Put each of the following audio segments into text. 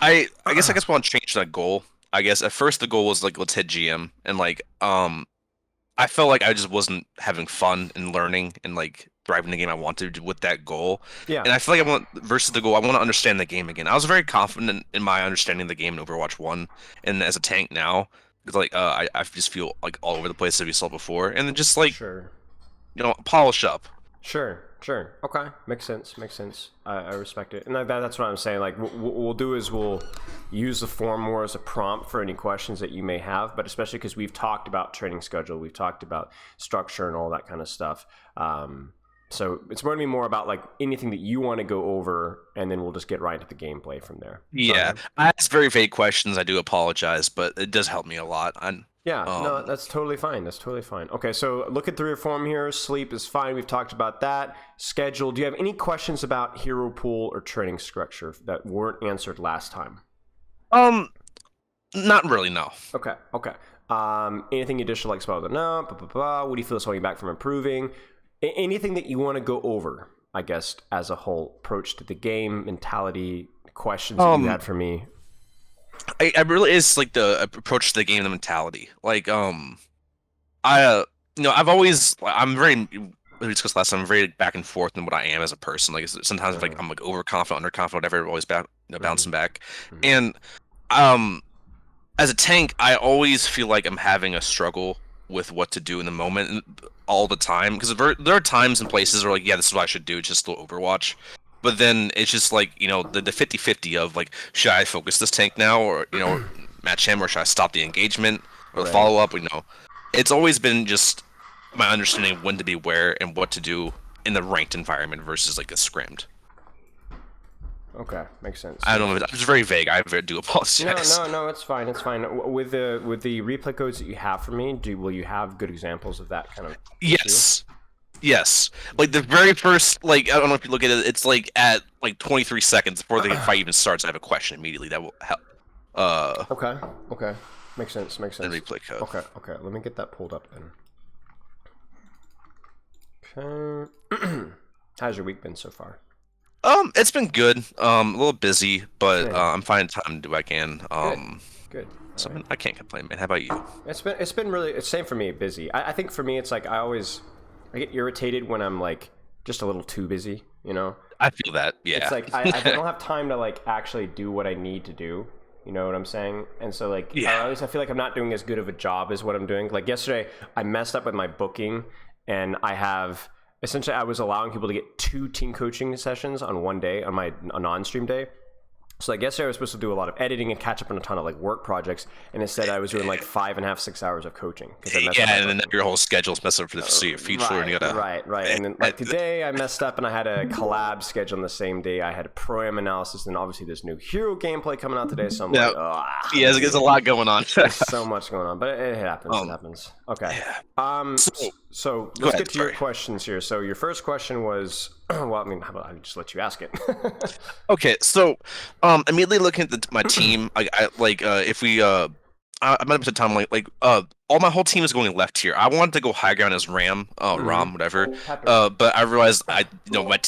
I guess I want to change that goal. I guess at first the goal was like let's hit GM and I felt like I just wasn't having fun and learning and like thriving the game I wanted to with that goal. Yeah, And I feel like I want versus the goal, I want to understand the game again. I was very confident in my understanding of the game in Overwatch 1 and as a tank now. Because I just feel like all over the place as we saw before. And then just like, sure. polish up. Sure, sure. Okay, makes sense. Makes sense. I respect it, and that's what I'm saying. Like, what we'll do is we'll use the form more as a prompt for any questions that you may have, but especially because we've talked about training schedule, we've talked about structure and all that kind of stuff. So it's going to be more about like anything that you want to go over, and then we'll just get right into the gameplay from there. Yeah, I asked very vague questions. I do apologize, but it does help me a lot. Yeah, no, Um, that's totally fine. That's totally fine. Okay, so looking through your form here, sleep is fine. We've talked about that. Schedule. Do you have any questions about hero pool or training structure that weren't answered last time? um, not really, no. Okay, okay. Anything additional like spell? No, blah, blah, blah. What do you feel is holding you back from improving? Anything that you want to go over, I guess, as a whole approach to the game, mentality, questions that you Um, had for me? I really is like the approach to the game, the mentality. I I've always I'm very we discussed last time. I'm very back and forth in what I am as a person. Like sometimes Uh, I'm like overconfident, underconfident, whatever. Always mm-hmm, bouncing back. mm-hmm. And um, as a tank, I always feel like I'm having a struggle with what to do in the moment all the time because there are times and places where like yeah, this is what I should do, just to Overwatch. But then it's just like, the 50-50 of like, should I focus this tank now or, match him or should I stop the engagement or the Right. follow up? It's always been just my understanding of when to be where and what to do in the ranked environment versus like a scrimmed. Okay, makes sense. I don't Makes know. sense. I'm just very vague. do No, apologize. no, no. It's fine. It's fine. With the replay codes that you have for me, will you have good examples of that kind of issue? Yes. Yes. Like the very first, like, I don't know if you look at it, it's like at like 23 seconds before the fight even starts, I have a question immediately that will help. Uh, Okay. Okay. Makes sense. Makes and sense. replay code. Okay. Okay. Let me get that pulled up then. Okay. How's your week been so far? It's been good. A little busy, but Same. I'm finding time to do what I can. Good. Good. All right. I can't complain, man. How about you? It's been really it's same for me. Busy. I think for me it's like I get irritated when I'm like just a little too busy. You know. I feel that, It's yeah. like I don't have time to like actually do what I need to do. You know what I'm saying? And so like Yeah. at least I feel like I'm not doing as good of a job as what I'm doing. Like yesterday, I messed up with my booking, and I have essentially I was allowing people to get two team coaching sessions on one day on my non-stream day. So like yesterday I was supposed to do a lot of editing and catch up on a ton of like work projects, and instead I was doing like 5.5, 6 hours of coaching because I messed up Yeah, my and then booking. your whole schedule's messed up for the future, and Right, you gotta. right, right. And then like today I messed up and I had a collab schedule on the same day. I had a pro-am analysis, and obviously there's new hero gameplay coming out today. So I'm like, Yeah, oh, yeah, there's a lot going on. there's so much going on, but it happens. It um, happens. Okay. yeah. Um. So So go let's ahead. get to your Sorry. questions here. So your first question was, well, I mean, how about I just let you ask it? Okay, so immediately looking at my team, I like if we I might have said time all my whole team is going left here. I wanted to go high ground as Mm-hmm. Ram, whatever. Pepper. But I realized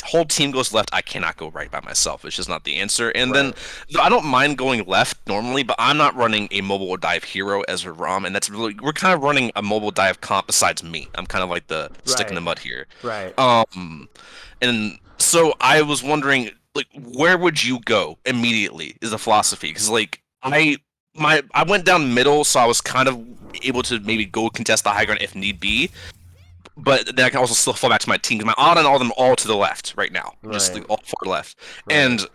whole team goes left. I cannot go right by myself. It's just not the answer. And then Right. I don't mind going left normally, but I'm not running a mobile dive hero as a Ram, and that's really we're kind of running a mobile dive comp besides me. I'm kind of like the stick in the Right. mud here. Right. Um, and so I was wondering, like, where would you go immediately? Is the philosophy because like I went down middle, so I was kind of able to maybe go contest the high ground if need be. But then I can also still fall back to my team. 'Cause my odd and all of them all to the left right now, just Right. like all four left. Right. And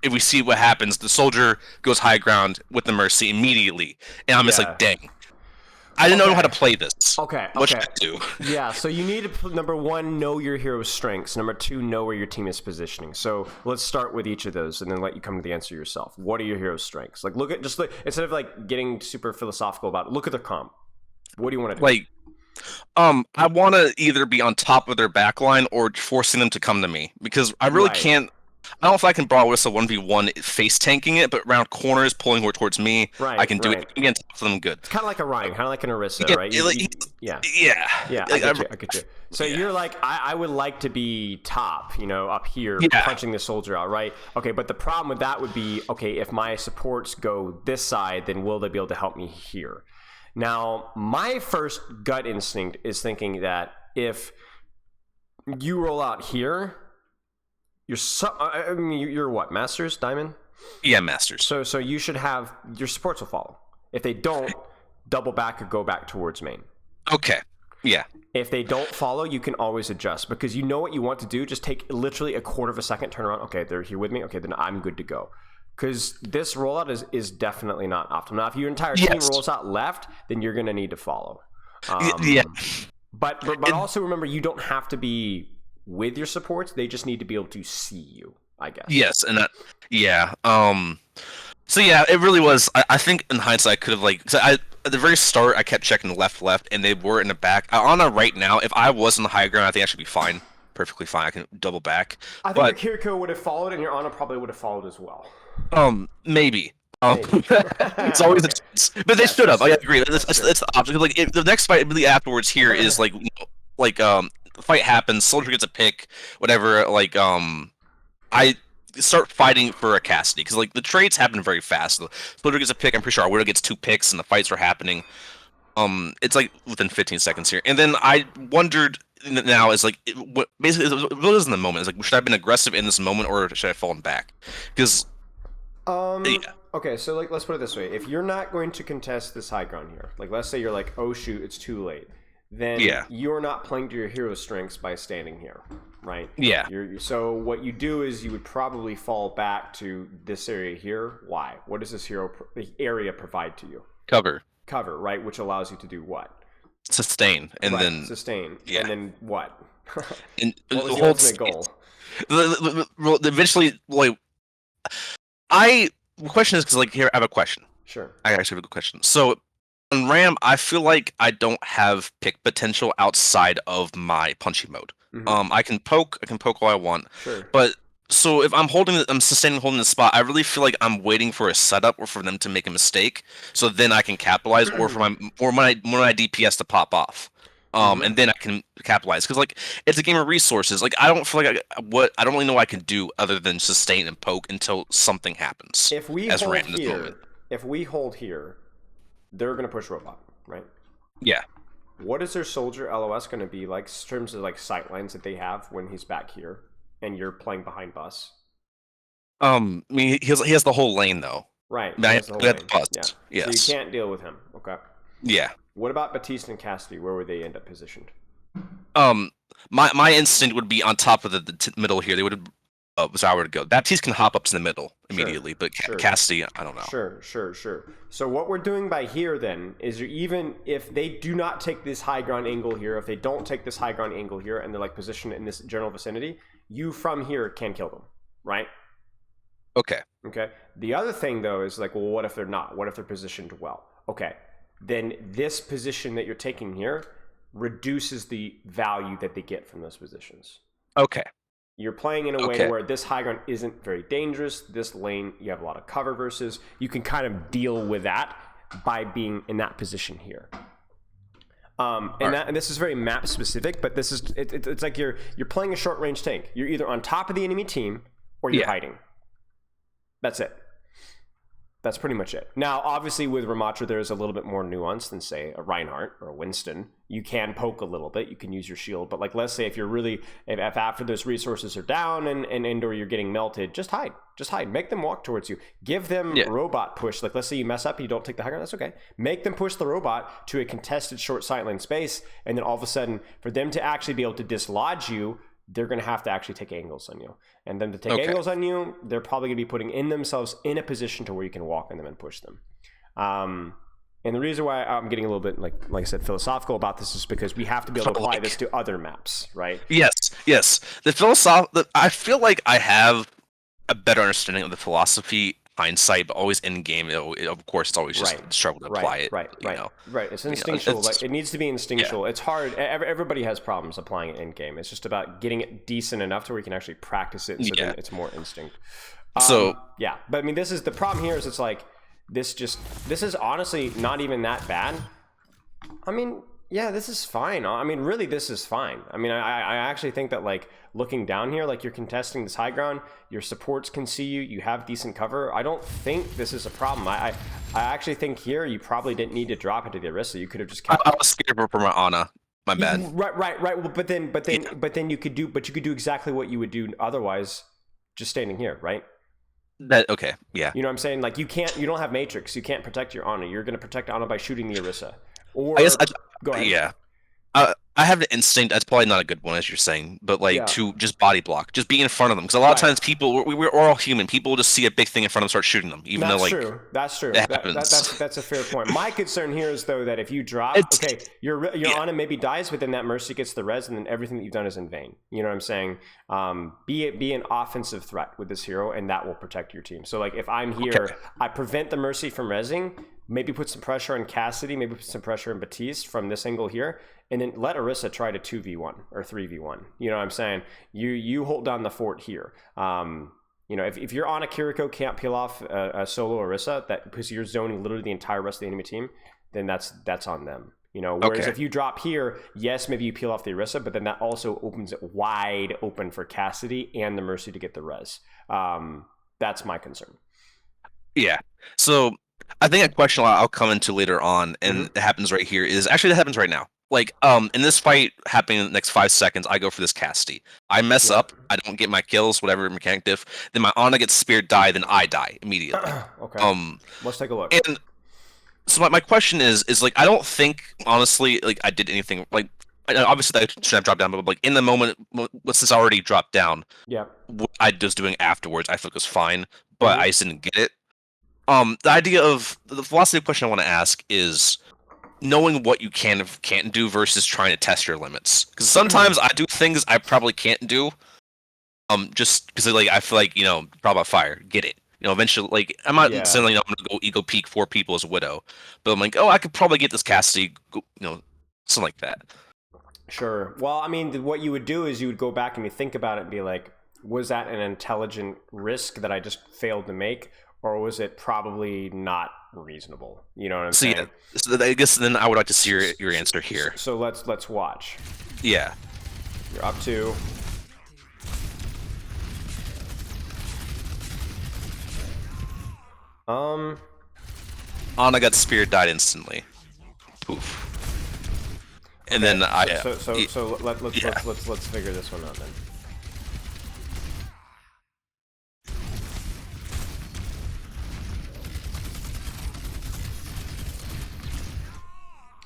if we see what happens, the soldier goes high ground with the mercy immediately, and I'm just like, Yeah. dang, I didn't know how to Okay. play this. Okay. What should Okay. I do? Yeah, so you need to number one, know your hero's strengths. Number two, know where your team is positioning. So let's start with each of those, and then let you come to the answer yourself. What are your hero's strengths? Like, look at just like instead of like getting super philosophical about it, look at their comp. What do you want to do? Like, I want to either be on top of their back line or forcing them to come to me because I really Right. can't. I don't know if I can Brawl Whistle 1v1 face tanking it, but around corners, pulling more towards me, I Right, can do it. right. Again, top of them good. It's kind of like a Ryan, kind of like an Orisa, Yeah, right? Yeah. yeah. Yeah, I Like, get you. I get you. So yeah. you're like, I would like to be top, up here, Yeah. punching the soldier out, right? Okay, but the problem with that would be, okay, if my supports go this side, then will they be able to help me here? Now, my first gut instinct is thinking that if you roll out here, you're what, Masters, Diamond? Yeah, Masters. So you should have, your supports will follow. If they don't, double back or go back towards main. Okay. Yeah. If they don't follow, you can always adjust because you know what you want to do. Just take literally a quarter of a second, turn around. Okay, they're here with me. Okay, then I'm good to go. Because this rollout is definitely not optimal. Now, if your entire team rolls out left, then you're going to need to follow. Yeah. But also remember, you don't have to be with your supports. They just need to be able to see you, I guess. Yes, and yeah. So yeah, it really was. I think in hindsight, I could have at the very start, I kept checking left, and they were in the back. Anna right now, if I was on the high ground, I think I should be fine, perfectly fine. I can double back. I think your Kiriko would have followed, and your Anna probably would have followed as well. Maybe. It's always a chance. But they stood up. I agree. That's the option. Like the next fight, really afterwards here is the fight happens. Soldier gets a pick, whatever. I start fighting for a Cassidy because the trades happen very fast. The Soldier gets a pick. I'm pretty sure our Widow gets 2 picks, and the fights are happening. It's within 15 seconds here, and then I wondered now what is in the moment? Should I have been aggressive in this moment or should I have fallen back? Because yeah. Okay, so let's put it this way: if you're not going to contest this high ground here, let's say you're like, oh shoot, it's too late, then you're not playing to your hero strengths by standing here, right? Yeah. So what you do is you would probably fall back to this area here. Why? What does this area provide to you? Cover, right? Which allows you to do what? Sustain, and then sustain, yeah. And then what? And what was the ultimate goal? Eventually, the question is because here I have a question. Sure. I actually have a good question. So on Ram, I feel like I don't have pick potential outside of my punchy mode. Mm-hmm. I can poke all I want. Sure. But so if I'm sustaining holding the spot, I really feel like I'm waiting for a setup or for them to make a mistake, so then I can capitalize, or for my DPS to pop off. And then I can capitalize because it's a game of resources. I don't feel like I don't really know what I can do other than sustain and poke until something happens. If we hold here, they're gonna push robot, right? Yeah. What is their soldier LOS gonna be like in terms of sightlines that they have when he's back here and you're playing behind bus? I mean, he has the whole lane though. Right. I have the bus. Yeah. Yes. So you can't deal with him. Okay. Yeah. What about Batiste and Cassidy? Where would they end up positioned? My instinct would be on top of the middle here. They would was how I would go. Baptiste can hop up to the middle immediately, but Cassidy, I don't know. Sure. So what we're doing by here then is even if they do not take this high ground angle here, if they don't take this high ground angle here, and they're positioned in this general vicinity, you from here can kill them, right? Okay. The other thing though is well, what if they're not? What if they're positioned well? Okay. Then this position that you're taking here reduces the value that they get from those positions. Okay. You're playing in a way where this high ground isn't very dangerous. This lane, you have a lot of cover versus. You can kind of deal with that by being in that position here. And this is very map specific, but this is it's like you're playing a short range tank. You're either on top of the enemy team or you're hiding. That's it. That's pretty much it. Now, obviously, with Ramattra, there's a little bit more nuance than, say, a Reinhardt or a Winston. You can poke a little bit. You can use your shield. But, let's say if after those resources are down and or you're getting melted, just hide. Just hide. Make them walk towards you. Give them robot push. Let's say you mess up, you don't take the high ground. That's okay. Make them push the robot to a contested short sightline space. And then all of a sudden, for them to actually be able to dislodge you, they're going to have to actually take angles on you. And then to take angles on you, they're probably going to be putting themselves in a position to where you can walk on them and push them. And the reason why I'm getting a little bit, like I said, philosophical about this is because we have to be able to apply this to other maps, right? Yes. I feel like I have a better understanding of the philosophy hindsight, but always in game. Of course, it's always just Right. struggle to Right. apply it. Right. You Right. know, Right. It's instinctual. Like it's it needs to be yeah, instinctual. It's hard. Everybody has problems applying it in game. It's just about getting it decent enough to where you can actually practice it. So yeah. then it's more instinct. So Yeah. But I mean, this is the problem here. Is it's like this is honestly not even that bad. I mean, yeah, this is fine. I mean, really, this is fine. I mean, I actually think that, like, looking down here, like, you're contesting this high ground, your supports can see you, you have decent cover. I don't think this is a problem. I actually think here you probably didn't need to drop into the Arista. You could have just kept... I was scared for my Ana. My bad. Right. Well, but then you could do exactly what you would do otherwise, just standing here, right? Okay, yeah. You know what I'm saying? Like, you don't have Matrix. You can't protect your Ana. You're going to protect Ana by shooting the Arista. Or, I guess go ahead. yeah. I have an instinct. That's probably not a good one, as you're saying, but like Yeah. to just body block, just be in front of them. Because a lot of times people, we're all human. People just see a big thing in front of them, start shooting them, even though like That's true. it happens. That's a fair point. My concern here is though that if you drop, okay, your Ana maybe dies, but then that Mercy gets the res, and then everything that you've done is in vain. You know what I'm saying? Be an offensive threat with this hero, and that will protect your team. So like if I'm here, I prevent the Mercy from resing. Maybe put some pressure on Cassidy, maybe put some pressure on Batiste from this angle here, and then let Orisa try to 2v1 or 3v1. You know what I'm saying? You hold down the fort here. You know, if you're on a Kiriko, can't peel off a solo Orisa, that because you're zoning literally the entire rest of the enemy team, then that's on them. You know, whereas if you drop here, yes, maybe you peel off the Orisa, but then that also opens it wide open for Cassidy and the Mercy to get the res. That's my concern. Yeah. So I think a question I'll come into later on, and it happens right here, is actually that happens right now. Like, in this fight happening in the next 5 seconds, I go for this Cassidy. I mess up, I don't get my kills, whatever mechanic diff. Then my Ana gets speared, die, then I die immediately. Okay. Let's take a look. And so my question is like, I don't think honestly like I did anything like. Obviously, that should have dropped down, but like in the moment, once this already dropped down, yeah, what I was doing afterwards, I feel like was fine, but I just didn't get it. The idea of the philosophy question I want to ask is knowing what you can and can't do versus trying to test your limits. Because sometimes I do things I probably can't do. Just because like I feel like trial by fire, get it. Eventually, like I'm not saying I'm gonna go ego peek 4 people as a widow, but I'm like, oh, I could probably get this Cassidy, something like that. Sure. Well, I mean, what you would do is you would go back and you think about it and be like, was that an intelligent risk that I just failed to make? Or was it probably not reasonable? You know what I'm saying? Yeah, so I guess then I would like to see your answer here. So let's watch. Yeah. You're up to. Ana got speared, died instantly. Poof. And then let's figure this one out then.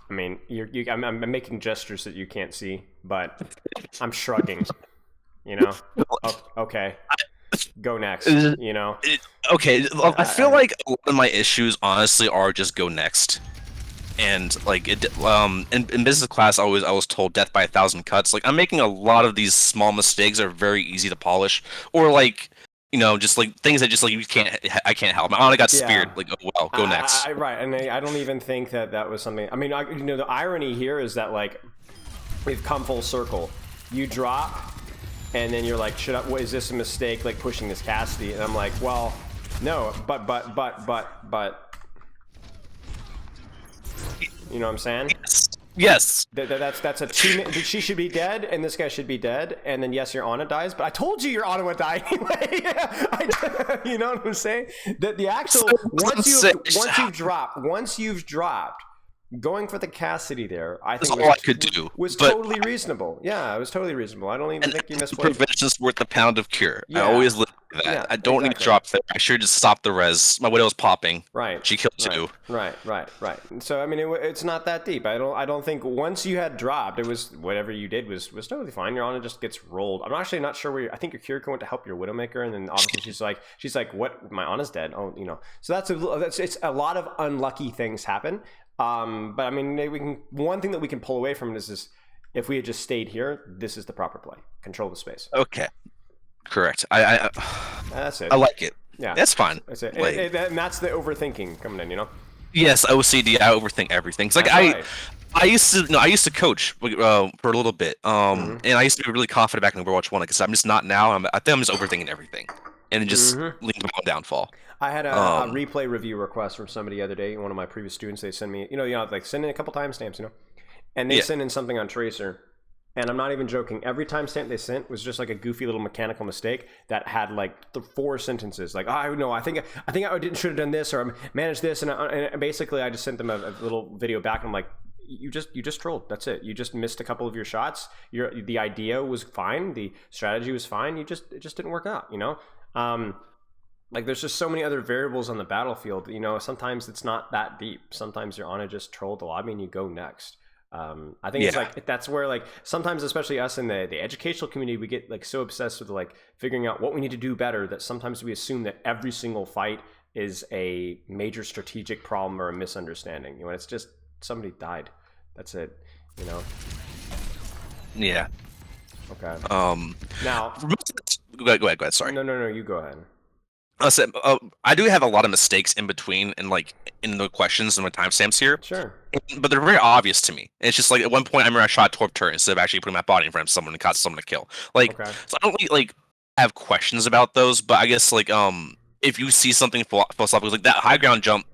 I mean, I'm making gestures that you can't see, but I'm shrugging. Okay, go next. Okay, I feel like a lot of my issues honestly are just go next. And like in business class, I was told death by 1,000 cuts. Like I'm making a lot of these small mistakes that are very easy to polish, or like just like things that just like I can't help. My Ana got speared. Like, oh well, go next. Right, and I don't even think that was something. I mean, the irony here is that like we've come full circle. You drop, and then you're like, is this a mistake? Like pushing this Cassidy, and I'm like, well, no, but. You know what I'm saying? Yes. That's a 2 she should be dead, and this guy should be dead, and then yes, your Ana dies. But I told you your Ana would die anyway. You know what I'm saying? The actual once you've dropped, going for the Cassidy there, I think all I could do was totally reasonable. Yeah, it was totally reasonable. I don't even think you misplayed. Prevention's worth a pound of cure. Yeah. I always live with that. Yeah, I don't need to drop there. I should just stop the res. My widow's popping. Right. She killed 2. Right. So I mean, it's not that deep. I don't think once you had dropped, it was whatever you did was totally fine. Your Ana just gets rolled. I'm actually not sure where. I think your Kiriko went to help your Widowmaker, and then obviously she's like, what? My Ana's dead. Oh, So it's a lot of unlucky things happen. But I mean, one thing that we can pull away from it is if we had just stayed here, this is the proper play. Control the space. Okay. Correct. That's it. I like it. Yeah, That's fine. that's it. Like, And that's the overthinking coming in, you know. yes, OCD. I overthink everything. It's like That's right. I used to, no, I used to coach for a little bit. And I used to be really confident back in Overwatch 1 because I'm just not now. I think I'm just overthinking everything, and it just leads to my own downfall. I had a Um, replay review request from somebody the other day. One of my previous students, they send me, like send in a couple timestamps, and they yeah, send in something on Tracer. And I'm not even joking. Every timestamp they sent was just like a goofy little mechanical mistake that had like the 4 sentences. Like, oh, no, I think I should have done this or managed this, and basically I just sent them a little video back, and I'm like, you just trolled. That's it. You just missed a couple of your shots. The idea was fine. The strategy was fine. It just didn't work out. Like there's just so many other variables on the battlefield. Sometimes it's not that deep. Sometimes you're on to just troll the lobby and you go next. I think it's like that's where like sometimes, especially us in the educational community, we get like so obsessed with like figuring out what we need to do better that sometimes we assume that every single fight is a major strategic problem or a misunderstanding. It's just somebody died. That's it. yeah. Okay. Now, Now, go ahead. Sorry. no. You go ahead. I do have a lot of mistakes in between and like in the questions and my timestamps here. Sure. But they're very obvious to me. It's just like at one point I remember I shot Torp turret instead of actually putting my body in front of someone and caught someone to kill. Like, Okay. so I don't really like have questions about those, but I guess like if you see something philosophical like that high ground jump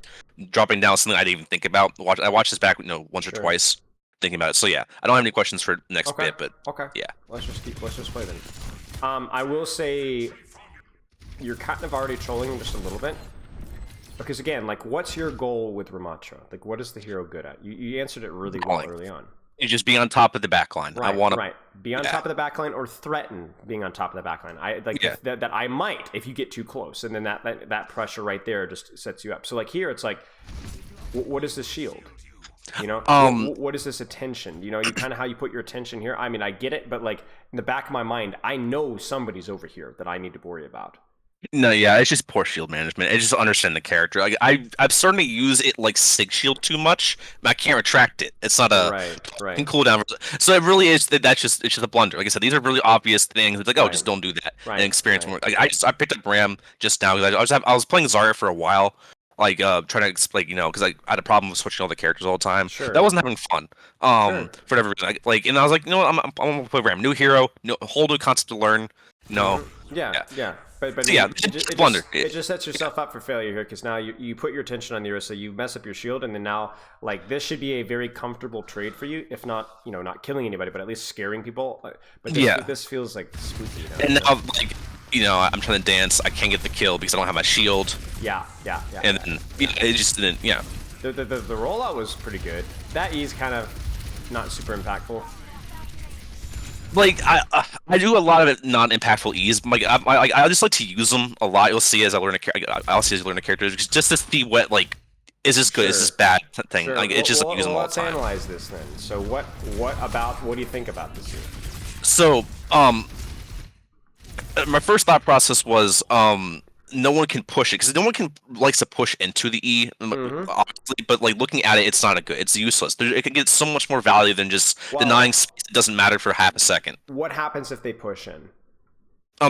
dropping down is something I didn't even think about. I watched this back once or Sure. twice thinking about it. So yeah, I don't have any questions for the next Okay. bit, but Okay. yeah. Let's just play then. I will say you're kind of already trolling just a little bit. Because again, like what's your goal with Ramattra? Like what is the hero good at? You answered it really well early on. You just be on top of the backline. Right, I want to be on top of the backline or threaten being on top of the backline. I like that I might if you get too close, and then that pressure right there just sets you up. So like here, it's like, what is this shield? What is this attention? You kind of how you put your attention here. I mean, I get it, but like in the back of my mind, I know somebody's over here that I need to worry about. No, yeah, it's just poor shield management. I just understand the character. Like I'm starting to use it like Sig Shield too much. I can't retract it. It's not a right. cooldown. So it really is. It's just a blunder. Like I said, these are really obvious things. It's like, oh, just don't do that and experience more. Like I picked up Ram just now because I was playing Zarya for a while, like trying to explain, because I had a problem with switching all the characters all the time. Sure. That wasn't having fun. For whatever reason, and I was like, I'm gonna play Ram, new hero, whole new concept to learn. No. Yeah. But So, yeah, blunder. It just sets yourself up for failure here because now you put your attention on the Orisa, you mess up your shield, and then now like this should be a very comfortable trade for you, if not not killing anybody, but at least scaring people. But this feels like spooky. And now I'm trying to dance. I can't get the kill because I don't have my shield. Yeah. And then it just didn't. Yeah. The rollout was pretty good. That E's kind of not super impactful. Like I do a lot of it non-impactful E's. Like I just like to use them a lot. You'll see as I learn I'll see as I learn a character just to see what like is this good, is this bad thing. Sure. Like it's just use them all the time. Let's analyze this then. So what do you think about this here? So my first thought process was no one can push it because no one likes to push into the E, obviously. But like looking at it, it's not it's useless. It can get so much more value than just denying space. It doesn't matter for half a second. What happens if they push in?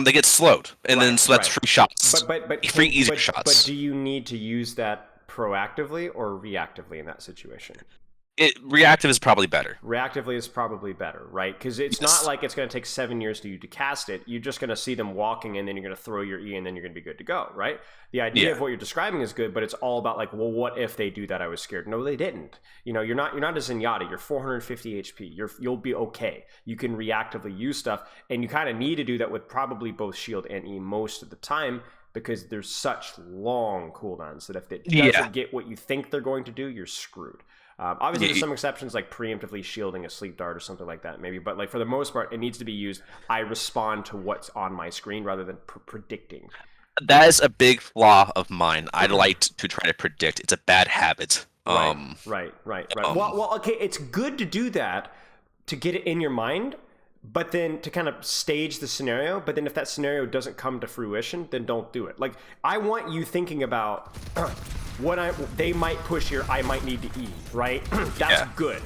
They get slowed, and then so that's free shots. But free easier shots. But do you need to use that proactively or reactively in that situation? Reactive is probably better. Reactively is probably better, right? Because it's not like it's going to take 7 years for you to cast it. You're just going to see them walking, and then you're going to throw your E, and then you're going to be good to go, right? The idea of what you're describing is good, but it's all about like, well, what if they do that? I was scared. No, they didn't. You're not a Zenyatta. You're 450 HP. You'll be okay. You can reactively use stuff, and you kind of need to do that with probably both shield and E most of the time, because there's such long cooldowns that if it doesn't get what you think they're going to do, you're screwed. Obviously, there's some exceptions like preemptively shielding a sleep dart or something like that, maybe. But like for the most part, it needs to be used. I respond to what's on my screen rather than predicting. That is a big flaw of mine. I like to try to predict. It's a bad habit. Right. Well, okay, it's good to do that to get it in your mind, but then to kind of stage the scenario. But then if that scenario doesn't come to fruition, then don't do it. Like I want you thinking about they might push here, I might need to E, right? That's good,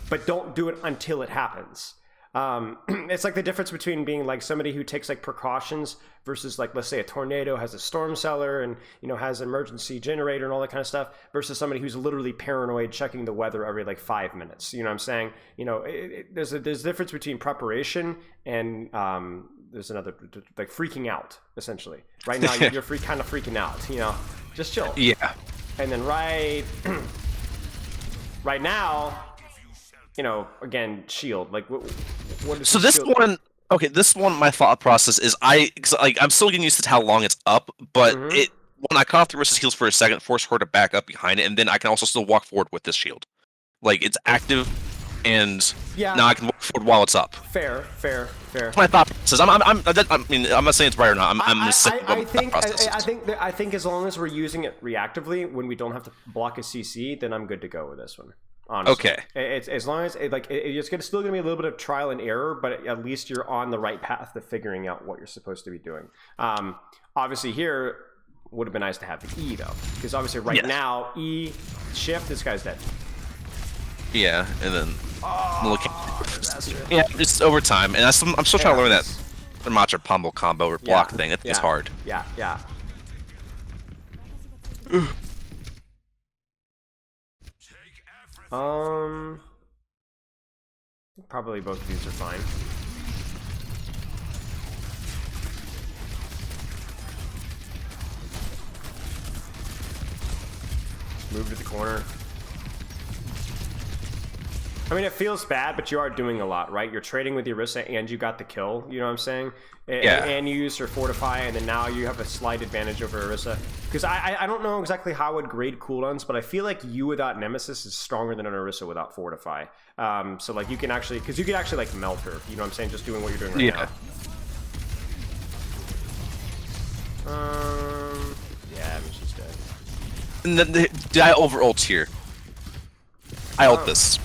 but don't do it until it happens. It's like the difference between being like somebody who takes like precautions versus like, let's say a tornado has a storm cellar and, you know, has an emergency generator and all that kind of stuff, versus somebody who's literally paranoid checking the weather every like 5 minutes. You know what I'm saying? You know, there's a difference between preparation and there's another, like, freaking out, essentially. Right now you're kind of freaking out, you know, just chill. Yeah. And then right now, you know, again, shield. Like, what is So this shield? one, okay, this one, my thought process is like I'm still getting used to how long it's up, but it when I cut off the wrist's heals for a second, force her to back up behind it, and then I can also still walk forward with this shield. Like it's active, and now I can walk forward while it's up. Fair. That's my thought process. I mean, I'm not saying it's right or not. I'm just saying I think as long as we're using it reactively when we don't have to block a CC, then I'm good to go with this one. Honestly. Okay. It's as long as it's still gonna be a little bit of trial and error, but at least you're on the right path to figuring out what you're supposed to be doing. Obviously here would have been nice to have the E though, because obviously right now E shift, this guy's dead. Yeah, and then yeah, just over time, and I'm still trying to learn that Ramattra pombo combo or block thing. It's hard. Yeah. Probably both of these are fine. Move to the corner. I mean, it feels bad, but you are doing a lot, right? You're trading with Orisa and you got the kill, you know what I'm saying? Yeah. And you used your Fortify, and then now you have a slight advantage over Orisa. Because I don't know exactly how I would grade cooldowns, but I feel like you without Nemesis is stronger than an Orisa without Fortify. So, like, you can actually, because you can actually, like, melt her, you know what I'm saying? Just doing what you're doing right now. Yeah, she's dead. And then, did I over ult here? I ult this.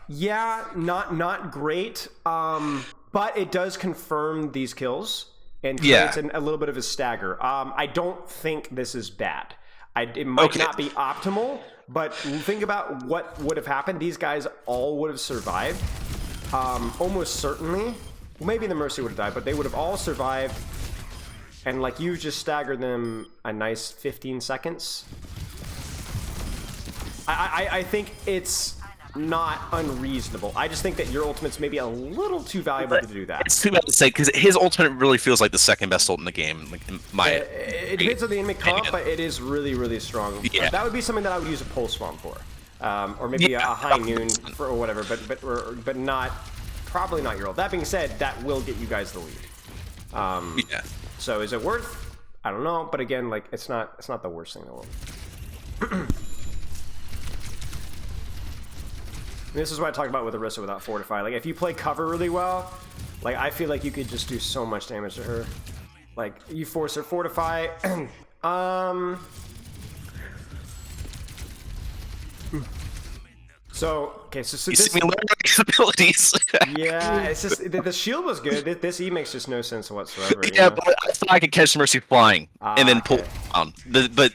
Yeah, not great. But it does confirm these kills and creates a little bit of a stagger. I don't think this is bad. It might not be optimal, but think about what would have happened. These guys all would have survived. Almost certainly. Well, maybe the Mercy would have died, but they would have all survived. And like you just staggered them a nice 15 seconds. I think it's not unreasonable. I just think that your ultimate's maybe a little too valuable to do that. It's too bad to say, because his ultimate really feels like the second best ult in the game. Like, it depends on the enemy comp, but it is really, really strong. Yeah. That would be something that I would use a pulse bomb for, or maybe a high noon for or whatever. But not probably not your ult. That being said, that will get you guys the lead. Yeah. So is it worth? I don't know. But again, like it's not the worst thing in the world. This is what I talked about with Orisa without Fortify. Like, if you play cover really well, like, I feel like you could just do so much damage to her. Like, you force her Fortify. So, okay, so this... You learn these abilities. Yeah, it's just... The shield was good. This E makes just no sense whatsoever. Yeah, you know? But I thought I could catch Mercy flying and then pull down. But...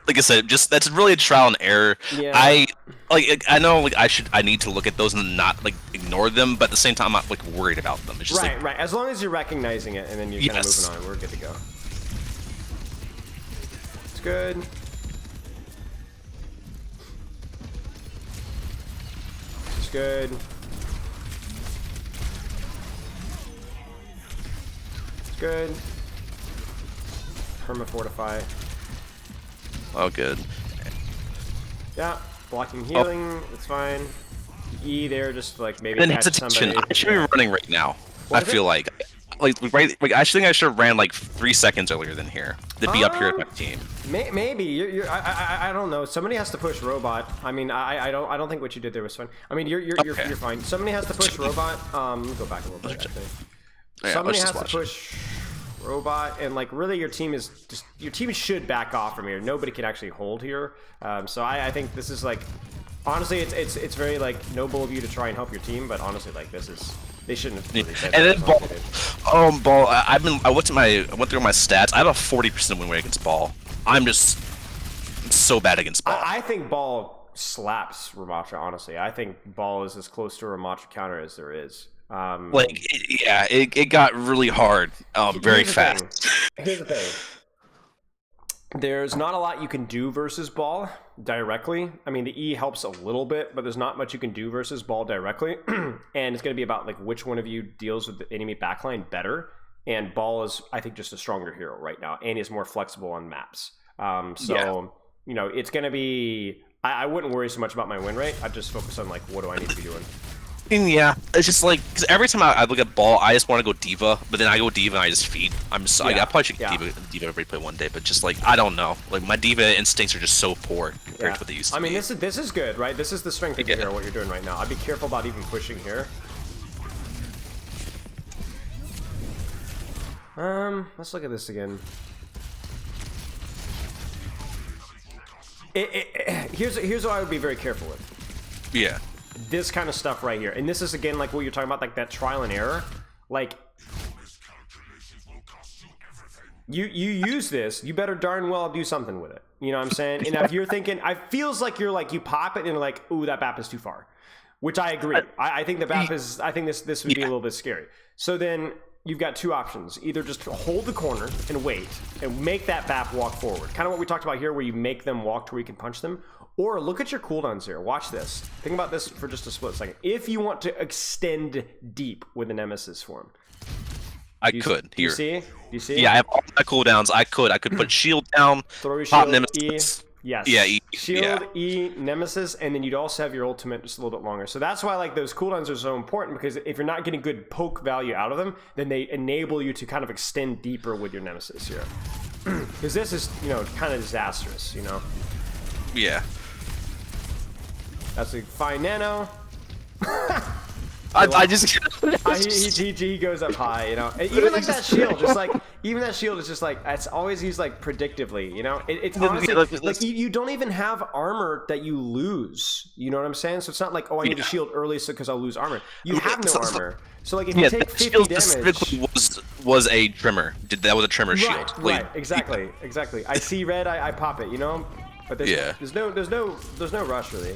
Like I said, just that's really a trial and error. Yeah. I know like I need to look at those and not like ignore them, but at the same time I'm not like worried about them. It's just right. As long as you're recognizing it and then you're kind of moving on, we're good to go. It's good. It's good. It's good. Perma Fortify. Oh, good. Yeah, blocking healing, it's fine. E there, just like maybe then catch hesitation. somebody. I should be running right now. What I feel like I think I should have ran like 3 seconds earlier than here. To be up here with my team. Maybe I don't know. Somebody has to push robot. I mean, I don't think what you did there was fine. I mean, you're fine. Somebody has to push robot. Let me go back a little bit. Actually. Yeah, Somebody has to push robot, and like really your team should back off from here. Nobody can actually hold here. So I think this is like, honestly, it's very like noble of you to try and help your team, but honestly, like they shouldn't have really said and that. then ball, I went through my stats. I have a 40% win rate against ball. I'm so bad against ball. I think ball slaps Ramattra, honestly. I think Ball is as close to a Ramattra counter as there is. It got really hard very Here's the fast. thing. Here's the thing. There's not a lot you can do versus Ball directly. I mean, the E helps a little bit, but there's not much you can do versus Ball directly. And it's going to be about like which one of you deals with the enemy backline better. And Ball is, I think, just a stronger hero right now, and is more flexible on maps. You know, it's going to be. I wouldn't worry so much about my win rate. I'd just focus on like what do I need to be doing. Yeah, it's just like because every time I look at Ball, I just want to go D.Va, but then I go D.Va and I just feed. I probably should D.Va every play one day, but just like I don't know, like my D.Va instincts are just so poor compared to what they used to be. I mean, this is good, right? This is the strength of your hero, what you're doing right now. I'd be careful about even pushing here. Let's look at this again. Here's what I would be very careful with. Yeah. This kind of stuff right here, and this is again like what you're talking about, like that trial and error. Like you use this, you better darn well do something with it. You know what I'm saying? And if you're thinking, I feels like you're like you pop it and you're like, ooh, that BAP is too far, which I agree. I think the BAP is. I think this would be a little bit scary. So then you've got two options: either just hold the corner and wait and make that BAP walk forward, kind of what we talked about here, where you make them walk to where you can punch them. Or look at your cooldowns here. Watch this. Think about this for just a split second. If you want to extend deep with a Nemesis form, Do you see? Yeah, I have all my cooldowns. I could put shield down, throw your pop shield, Nemesis. E. Yes. Yeah, E. Shield, E, Nemesis, and then you'd also have your ultimate just a little bit longer. So that's why like those cooldowns are so important, because if you're not getting good poke value out of them, then they enable you to kind of extend deeper with your Nemesis here. Because this is, you know, kind of disastrous, you know? Yeah. That's a fine nano. I just he goes up high, you know. And even like that shield, just like even that shield is just like it's always used like predictively, you know. It's honestly like you don't even have armor that you lose. You know what I'm saying? So it's not like, oh, I need a shield early so because I'll lose armor. You have no armor. So like if you take 50 damage, specifically was a trimmer. That was a trimmer shield. Right, exactly. I see red, I pop it, you know. But there's no rush really.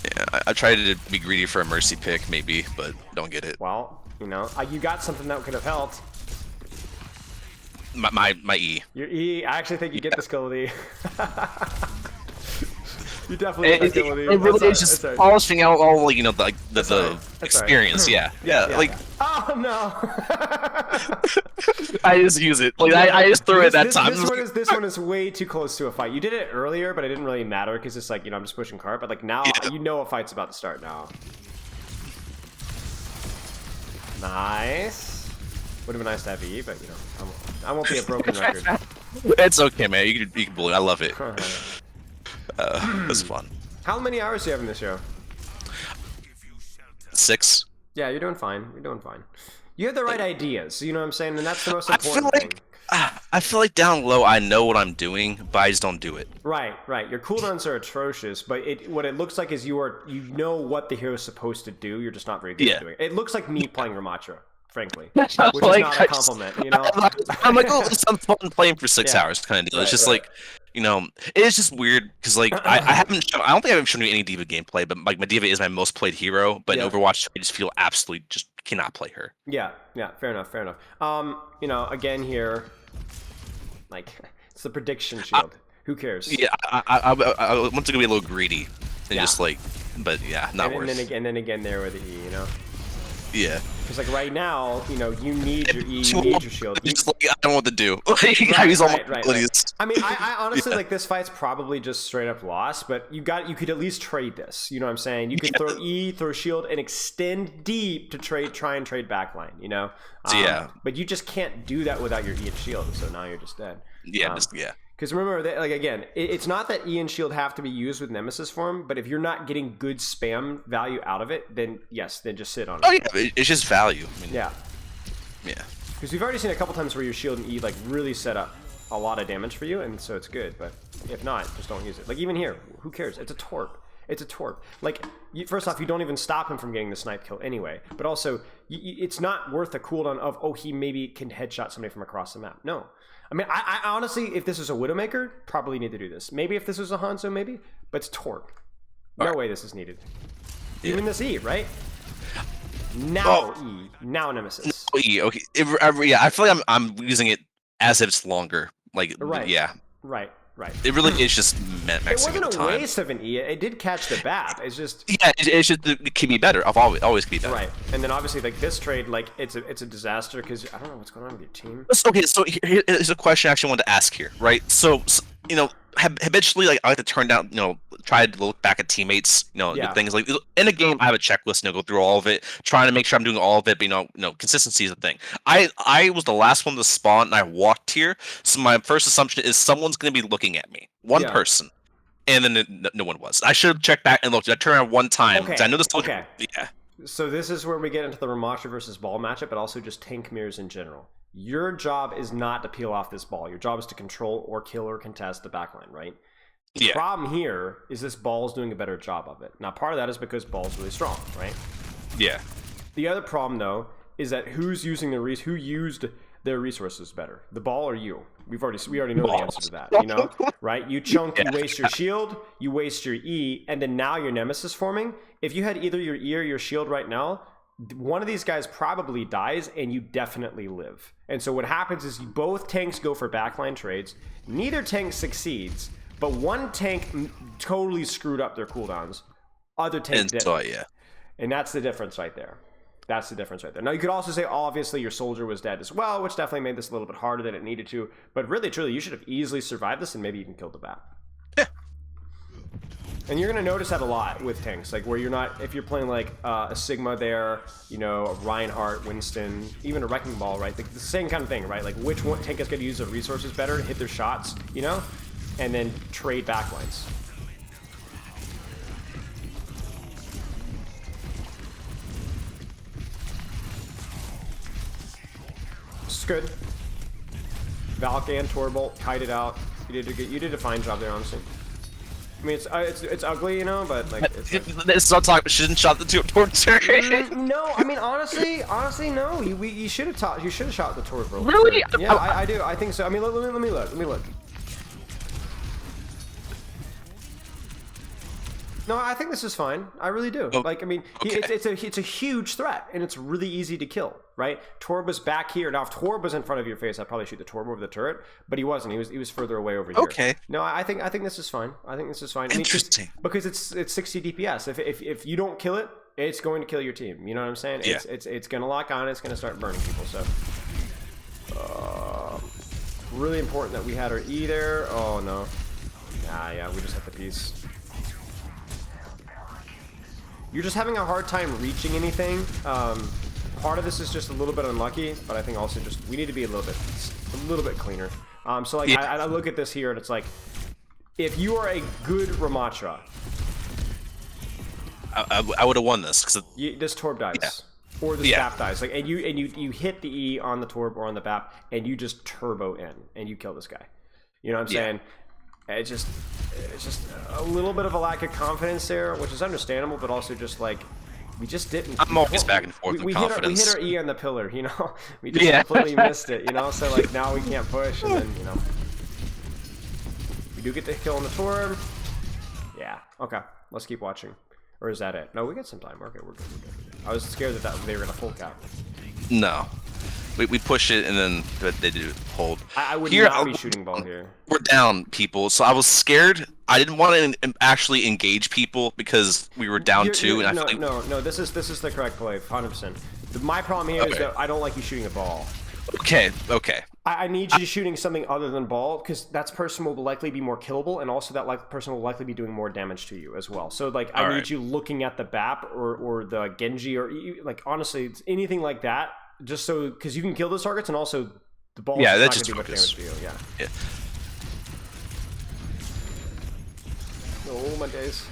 Yeah, I tried to be greedy for a mercy pick, maybe, but don't get it. Well, you know, you got something that could have helped. My E. Your E, I actually think you get this skill with E. You definitely get this skill with E. It really is just polishing out all, like, you know, the experience. Right. Yeah. Like. Oh no! I just use it. Like I just threw it that time. This one is way too close to a fight. You did it earlier, but it didn't really matter because it's like, you know, I'm just pushing cart. But like now, you know, a fight's about to start now. Nice. Would have been nice to have E, but you know, I won't be a broken record. It's okay, man. You can bully. I love it. That's fun. How many hours do you have in this show? 6. Yeah, you're doing fine. You're doing fine. You have the right ideas, you know what I'm saying? And that's the most important thing. I feel like down low I know what I'm doing, but I just don't do it. Right. Your cooldowns are atrocious, but what it looks like is you know what the hero is supposed to do, you're just not very good at doing it. It looks like me playing Ramattra, frankly. Which is not a compliment, you know? I'm like, oh, it's some fun playing for 6 hours kind of deal. It's just like, you know, it's just weird because like I don't think I've shown you any D.Va gameplay, but like my D.Va is my most played hero, but in Overwatch I just feel absolutely just cannot play her. Yeah, fair enough. You know, again here, like it's the prediction shield. Who cares? Yeah, I want to be a little greedy and just like, but yeah, not worth. And then again there with the E, you know. Yeah. Because like right now, you know, you need your E, you need your shield. Just like I don't know what to do. I use all my abilities. I mean, I honestly like this fight's probably just straight up loss, but you could at least trade this. You know what I'm saying? You could throw E, throw shield, and extend deep to try and trade backline. You know? But you just can't do that without your E and shield. So now you're just dead. Yeah. Because remember, that, like again, it's not that E and shield have to be used with Nemesis form, but if you're not getting good spam value out of it, then yes, then just sit on it. Oh yeah, it's just value. I mean, yeah. Because we've already seen a couple times where your shield and E like really set up a lot of damage for you, and so it's good. But if not, just don't use it. Like even here, who cares? It's a torp. It's a torp. Like, first off, you don't even stop him from getting the snipe kill anyway. But also, it's not worth a cooldown of, oh, he maybe can headshot somebody from across the map. No. I mean, I honestly, if this was a Widowmaker, probably need to do this. Maybe if this was a Hanzo, maybe. But it's torp. No way this is needed. Yeah. Even this E, right? Now Oh. E. Now Nemesis. Okay. Yeah, I feel like I'm using it as if it's longer. Like, Right. yeah. Right. It really is just It maxing at wasn't the a time. waste of an E. It did catch the BAP. It's just Yeah, it's just it can be better. I've always can be better. right. And then obviously like this trade, like it's a disaster because I don't know what's going on with your team. Okay, so here's a question I actually wanted to ask here, right? So you know, habitually, like I like to turn down, try to look back at teammates, Yeah. good things. Like in a game, I have a checklist, go through all of it, trying to make sure I'm doing all of it. But consistency is a thing. I was the last one to spawn, and I walked here, so my first assumption is someone's going to be looking at me, one Yeah. person, and then no one was. I should have checked back and looked. I turned around one time. Okay. I know this. Okay. Yeah. So this is where we get into the Ramattra versus ball matchup, but also just tank mirrors in general. Your job is not to peel off this ball. Your job is to control or kill or contest the backline, right? The Yeah. problem here is this ball's doing a better job of it. Now, part of that is because ball's really strong, right? Yeah. The other problem, though, is that who used their resources better, the ball or you? We already know the answer to that, right? You chunk, you waste your shield, you waste your E, and then now your Nemesis forming. If you had either your E or your shield right now, one of these guys probably dies and you definitely live. And so what happens is both tanks go for backline trades. Neither tank succeeds, but one tank totally screwed up their cooldowns. Other tank didn't. So, yeah. And that's the difference right there. That's the difference right there. Now, you could also say, obviously, your soldier was dead as well, which definitely made this a little bit harder than it needed to. But really, truly, you should have easily survived this and maybe even killed the bat. Yeah. And you're going to notice that a lot with tanks, like where you're not, if you're playing like a Sigma there, a Reinhardt, Winston, even a Wrecking Ball, right? The same kind of thing, right? Like which one tank is going to use their resources better, hit their shots, and then trade backlines. This is good. Valk and Torbolt kited out. You did a fine job there, honestly. I mean, it's ugly, but like It's not talking. Shouldn't shot the towards her. No, I mean honestly, no. You should have shot the torp. Really? Yeah, I do. I think so. I mean, let me look. No, I think this is fine. I really do. Like, I mean, okay. it's a huge threat, and it's really easy to kill, right? Torb was back here. Now, if Torb was in front of your face, I'd probably shoot the Torb over the turret, but he wasn't. He was further away over here. Okay. No, I think this is fine. I think this is fine. Interesting. I mean, because it's 60 DPS. If you don't kill it, it's going to kill your team. You know what I'm saying? Yeah. It's going to lock on. It's going to start burning people. So, really important that we had our E there. Oh no. Yeah, we just have the piece. You're just having a hard time reaching anything. Part of this is just a little bit unlucky, but I think also just we need to be a little bit cleaner. So like yeah. I look at this here and it's like, if you are a good Ramattra, I would have won this because this Torb dies. Or this BAP dies. Like and you hit the E on the Torb or on the BAP and you just turbo in and you kill this guy. You know what I'm saying? It's just a little bit of a lack of confidence there, which is understandable, but also just like we just didn't. I'm always back and forth with confidence. We hit our E on the pillar, we just completely missed it, So like now we can't push, and then we do get the kill on the Torb. Yeah. Okay. Let's keep watching. Or is that it? No, we got some time. Okay, we're good. I was scared that they were gonna full cap. No. We push it and then they do hold. I would not be shooting ball here. We're down, people. So I was scared. I didn't want to actually engage people because we were down two. And No. This is the correct play, 100%. My problem here is that I don't like you shooting a ball. Okay. I need you shooting something other than ball because that person will likely be more killable, and also that person will likely be doing more damage to you as well. So like I need you looking at the BAP or the Genji or like honestly anything like that. Just so, because you can kill those targets, and also the ball is not going to do much damage to you. Yeah. Oh my days.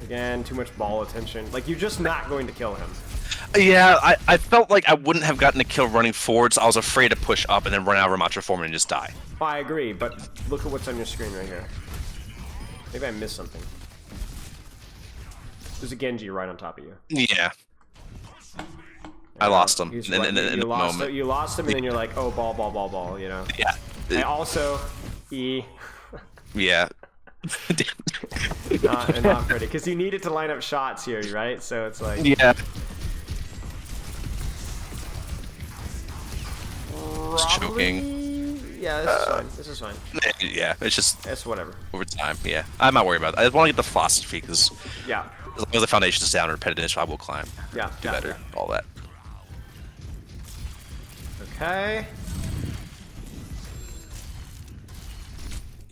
Again, too much ball attention. Like you're just not going to kill him. Yeah, I felt like I wouldn't have gotten a kill running forward, so I was afraid to push up and then run out of Ramattra form and just die. I agree, but look at what's on your screen right here. Maybe I missed something. There's a Genji right on top of you. Yeah. I lost him You lost him, and then you're like, oh, ball, Yeah. I also E. Yeah. Not pretty, because you needed to line up shots here, right? So it's like Yeah. Just choking. Yeah, this is fine. This is fine. Yeah, it's just It's whatever. over time. Yeah, I'm not worried about it. I just want to get the philosophy because Yeah. as long as the foundation is down and repetitive, I will climb. Yeah. Do better. All that. Okay.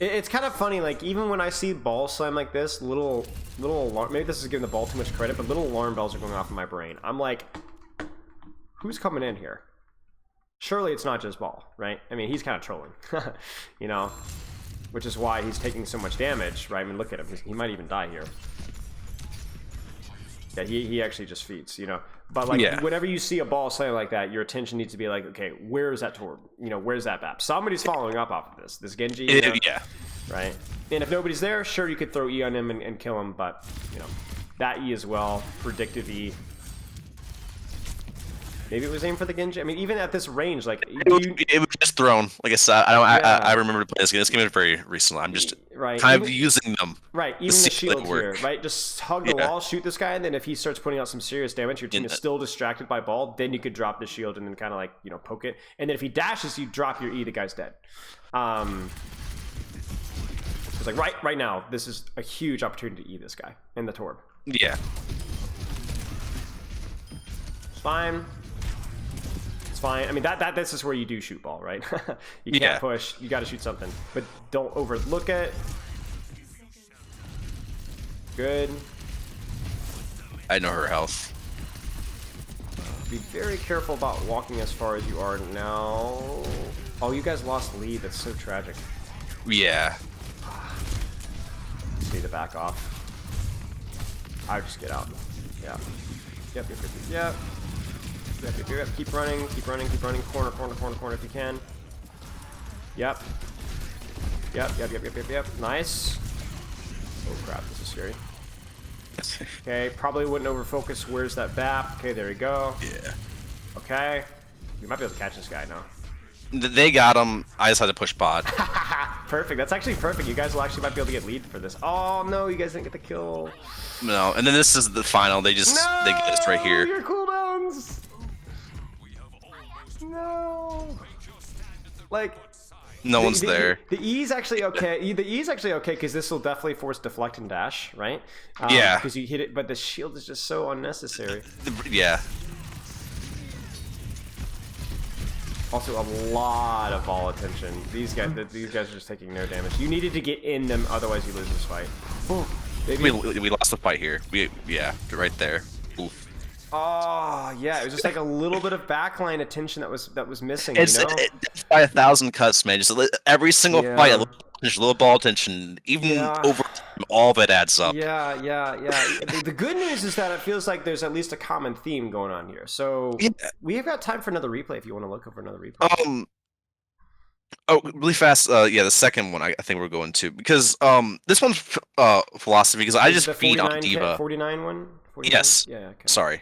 It's kind of funny, like, even when I see ball slam like this, little alarm, maybe this is giving the ball too much credit, but little alarm bells are going off in my brain. I'm like, who's coming in here? Surely it's not just ball, right? I mean, he's kind of trolling, you know, which is why he's taking so much damage, right? I mean, look at him. He might even die here. Yeah, he actually just feeds, you know. But like, whenever you see a ball slam like that, your attention needs to be like, okay, where is that torb? You know, where's that BAP? Somebody's following up off of this. This Genji, you know? Yeah. Right? And if nobody's there, sure, you could throw E on him and kill him, but, you know, that E as well, predictive E. Maybe it was aimed for the Genji. I mean, even at this range, like it was just thrown. Like I said, I remember playing this game. This game is very recent. I'm just kind of using them. Right, even the shield here, right? Just hug the wall, shoot this guy, and then if he starts putting out some serious damage, your team is still distracted by ball. Then you could drop the shield and then kind of like, you know, poke it. And then if he dashes, you drop your E. The guy's dead. It's like right now, this is a huge opportunity to E this guy in the torb. Yeah. It's fine. Fine. I mean, this is where you do shoot ball, right? You can't push. You got to shoot something, but don't overlook it. Good. I know her health. Be very careful about walking as far as you are now. Oh, you guys lost lead. That's so tragic. Yeah. Just need to back off. I just get out. Yeah. Yep. Yep. Keep running. Corner if you can. Yep. Nice. Oh crap, this is scary. Okay, probably wouldn't overfocus. Where's that BAP? Okay, there we go. Yeah. Okay. We might be able to catch this guy now. They got him. I just had to push bot. Perfect. That's actually perfect. You guys will actually might be able to get lead for this. Oh no, you guys didn't get the kill. No, and then this is the final. They get us right here. Your cooldowns. No. Like, no one's there. The E's actually okay. The E's actually okay because this will definitely force deflect and dash, right? Yeah. Because you hit it, but the shield is just so unnecessary. Yeah. Also, a lot of ball attention. These guys are just taking no damage. You needed to get in them, otherwise you lose this fight. We lost the fight here. Right there. Oof. Oh yeah, it was just like a little bit of backline attention that was missing. It's you know? By 1,000 cuts, man. Just every single fight, a little ball attention, even over all of it adds up. Yeah. The good news is that it feels like there's at least a common theme going on here. So we have got time for another replay if you want to look over another replay. Oh, really fast. The second one I think we're going to because this one's philosophy because I just feed on D.Va. 49 one. 49? Yes. Yeah. Okay. Sorry.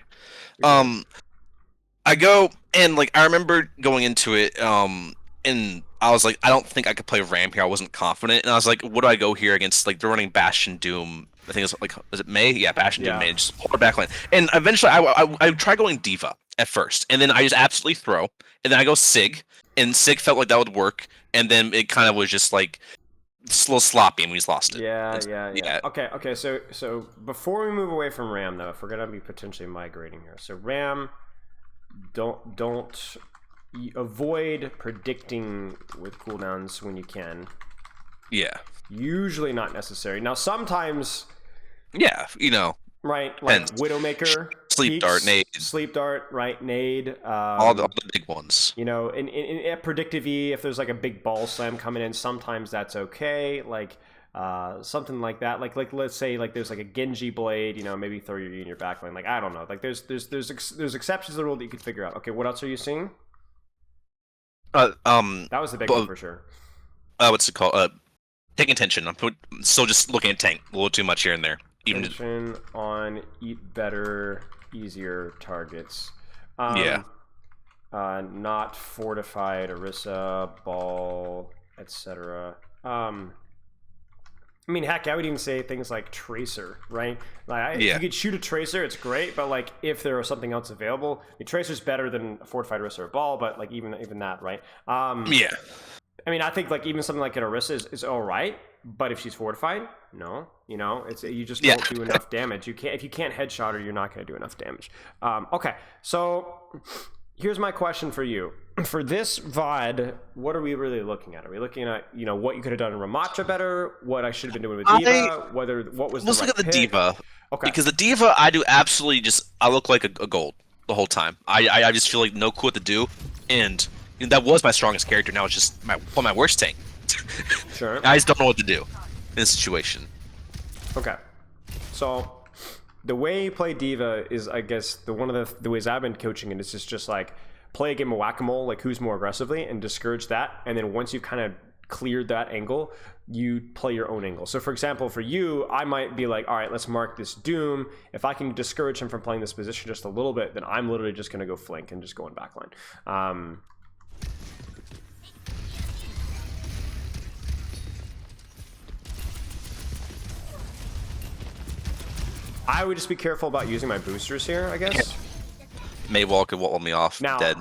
I go and like I remember going into it and I was like I don't think I could play Ramp here. I wasn't confident and I was like what do I go here against like they're running Bastion Doom. I think it's like is it May? Yeah, Bastion Doom May. Just hold backline. And eventually I tried going D.Va at first and then I just absolutely throw and then I go Sig and Sig felt like that would work and then it kind of was just like a little sloppy and we just lost it. Yeah. Okay. So before we move away from Ram, though, if we're gonna be potentially migrating here, so Ram, don't avoid predicting with cooldowns when you can. Yeah. Usually not necessary. Now sometimes. Yeah, you know. Right, like Widowmaker, Sleep Dart, Nade. Sleep Dart, right, Nade. All the big ones. You know, in predictive E, if there's like a big ball slam coming in, sometimes that's okay. Like something like that. Like let's say like there's like a Genji blade. You know, maybe throw your E in your backline. Like I don't know. Like there's exceptions to the rule that you could figure out. Okay, what else are you seeing? That was the big one for sure. What's it called? Taking attention. I'm still just looking at tank a little too much here and there. Attention on eat better, easier targets. Not fortified Orisa ball etc. I mean, heck, I would even say things like Tracer, right? Like, if Yeah. you could shoot a Tracer, it's great, but like if there was something else available, I mean, Tracer's better than a Fortified Orisa or a Ball, but like even that, right? Yeah. I mean, I think like even something like an Orisa is all right, but if she's fortified, no, you know, it's you just Yeah. don't do enough damage. You can't if you can't headshot her, you're not going to do enough damage. Okay, so here's my question for you. For this VOD, what are we really looking at? Are we looking at, you know, what you could have done in Ramattra better, what I should have been doing with D.Va, what was the Let's right look at the pick? D.Va. Okay. Because the D.Va, I do absolutely just I look like a gold the whole time. I just feel like no clue what to do, and that was my strongest character. Now it's just my worst tank. Sure. I just don't know what to do in this situation. Okay. So the way you play D.Va is, I guess, one of the ways I've been coaching it is just like play a game of whack-a-mole, like who's more aggressively, and discourage that. And then once you've kind of cleared that angle, you play your own angle. So for example, for you, I might be like, all right, let's mark this Doom. If I can discourage him from playing this position just a little bit, then I'm literally just going to go flank and just go in backline. I would just be careful about using my boosters here, I guess. Maywall could wall me off. Now, Dead.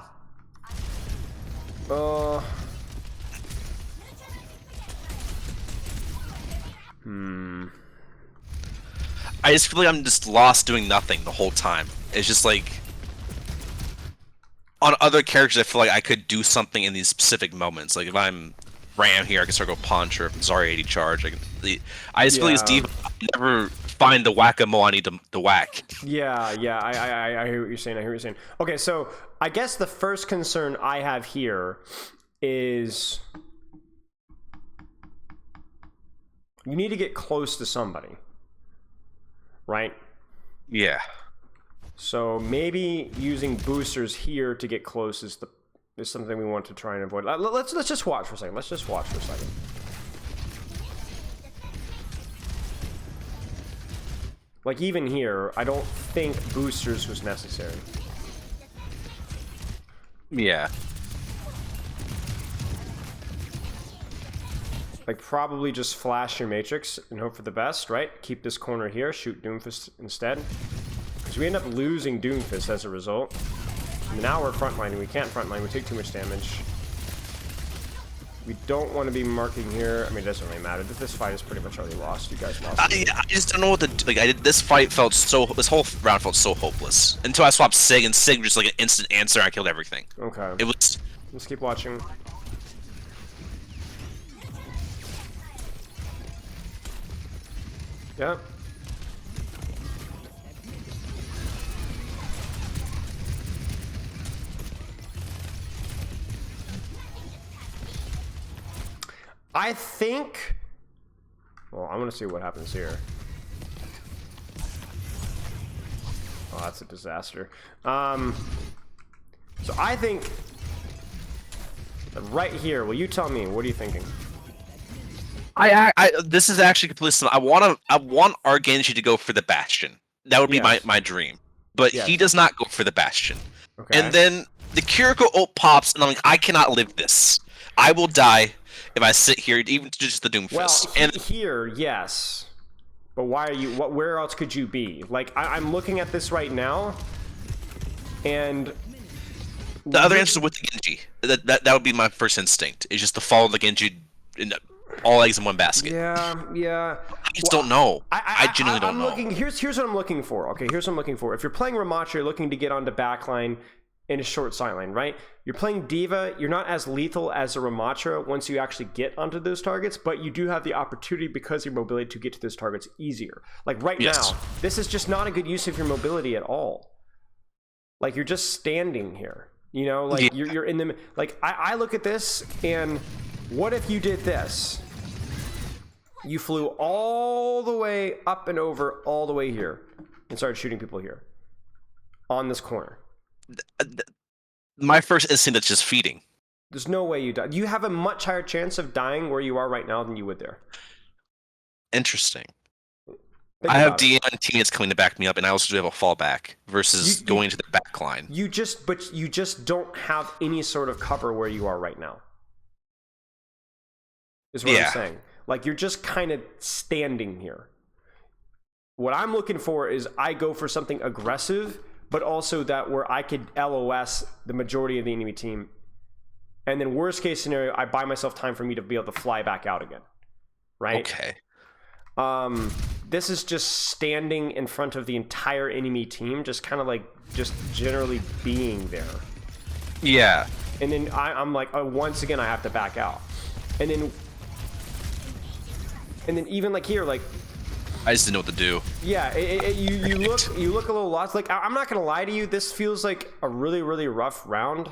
I just feel like I'm just lost doing nothing the whole time. It's just like on other characters, I feel like I could do something in these specific moments. Like if I'm Ram here, I can start go punch, or if I'm Zarya 80 charge, I just feel like this D.Va, I never find the whack-a-mole I need to whack. Yeah, I hear what you're saying. I hear what you're saying. Okay, so I guess the first concern I have here is you need to get close to somebody, right? Yeah. So maybe using boosters here to get close is something we want to try and avoid. Let's just watch for a second. Let's just watch for a second. Like even here, I don't think boosters was necessary. Yeah. Like probably just flash your Matrix and hope for the best, right? Keep this corner here, shoot Doomfist instead. Because we end up losing Doomfist as a result. And now we're frontlining. We can't frontline. We take too much damage. We don't want to be marking here. I mean, it doesn't really matter. This fight is pretty much already lost. You guys lost. I just don't know what to like. This fight felt so. This whole round felt so hopeless until I swapped Sig, and Sig was just like an instant answer. I killed everything. Okay. It was. Let's keep watching. Yep. I think... Well, I'm gonna see what happens here. Oh, that's a disaster. So I think... Right here, will you tell me, what are you thinking? This is actually completely simple. I want our Genji to go for the Bastion. That would be Yes. my dream. But Yes. he does not go for the Bastion. Okay. And then the Kiriko ult pops, and I'm like, I cannot live this. I will die if I sit here, even to just the Doomfist. Well, And here, yes. But why are you... Where else could you be? Like, I'm looking at this right now, and... the other answer is with the Genji. That would be my first instinct. Is just to follow the Genji in all eggs in one basket. Yeah. I just don't know. I genuinely don't know. Here's what I'm looking for. Okay, here's what I'm looking for. If you're playing Ramattra, you're looking to get onto backline in a short sideline, right? You're playing D.Va, you're not as lethal as a Ramattra once you actually get onto those targets, but you do have the opportunity because of your mobility to get to those targets easier. Like right now, this is just not a good use of your mobility at all. Like you're just standing here. You know, like you're in the... Like I look at this and what if you did this? You flew all the way up and over all the way here and started shooting people here on this corner. My first instinct is just feeding. There's no way you die. You have a much higher chance of dying where you are right now than you would there. Interesting. Think I have about it. D and teammates coming to back me up, and I also do have a fallback versus going to the back line. You just don't have any sort of cover where you are right now. is what I'm saying. Like, you're just kind of standing here. What I'm looking for is I go for something aggressive, but also that where I could LOS the majority of the enemy team. And then worst case scenario, I buy myself time for me to be able to fly back out again. Right? Okay. This is just standing in front of the entire enemy team, just kind of like just generally being there. Yeah. And then I'm like, oh, once again I have to back out. And then even like here, like I just didn't know what to do. yeah, you look a little lost. Like I'm not gonna lie to you, this feels like a really rough round.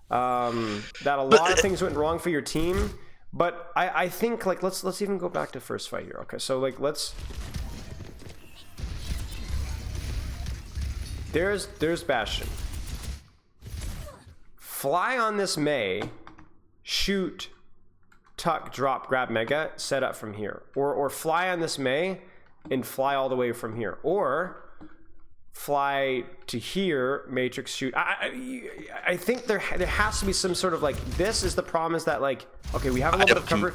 That a lot of things went wrong for your team. But I think like let's even go back to first fight here. Okay, so like there's Bastion. Fly on this Mei, shoot, tuck, drop, grab Mega, set up from here. Or fly on this Mei and fly all the way from here. Or fly to here, Matrix shoot. I think there has to be some sort of like, this is the problem is that like, okay, we have a little bit of cover.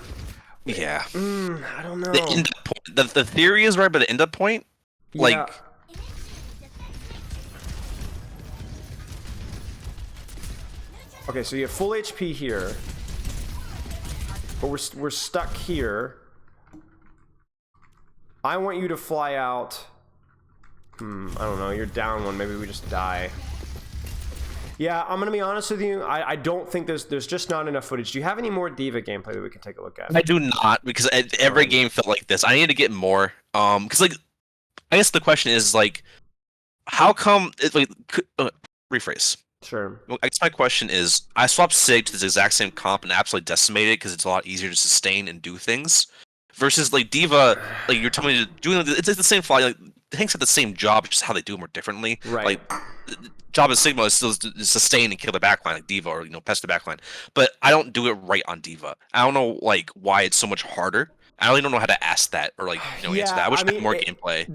Yeah. I don't know. The end point, the theory is right, but the end up point, like. Yeah. Okay, so you have full HP here, but we're stuck here. I want you to fly out. I don't know. You're down one. Maybe we just die. Yeah, I'm gonna be honest with you. I don't think there's just not enough footage. Do you have any more D.Va gameplay that we can take a look at? I do not, because every game felt like this. I need to get more. Because like, I guess the question is like, how come it like rephrase. Sure. Well, I guess my question is, I swapped Sig to this exact same comp and absolutely decimated because it's a lot easier to sustain and do things. Versus like D.Va, like you're telling me to do it's the same fly. Like Hanks have the same job, just how they do them are differently. Right. Like the job of Sigma is still to sustain and kill the backline like D.Va, or pest the backline. But I don't do it right on D.Va. I don't know like why it's so much harder. I really don't know how to ask that or like answer that. I wish I had more gameplay.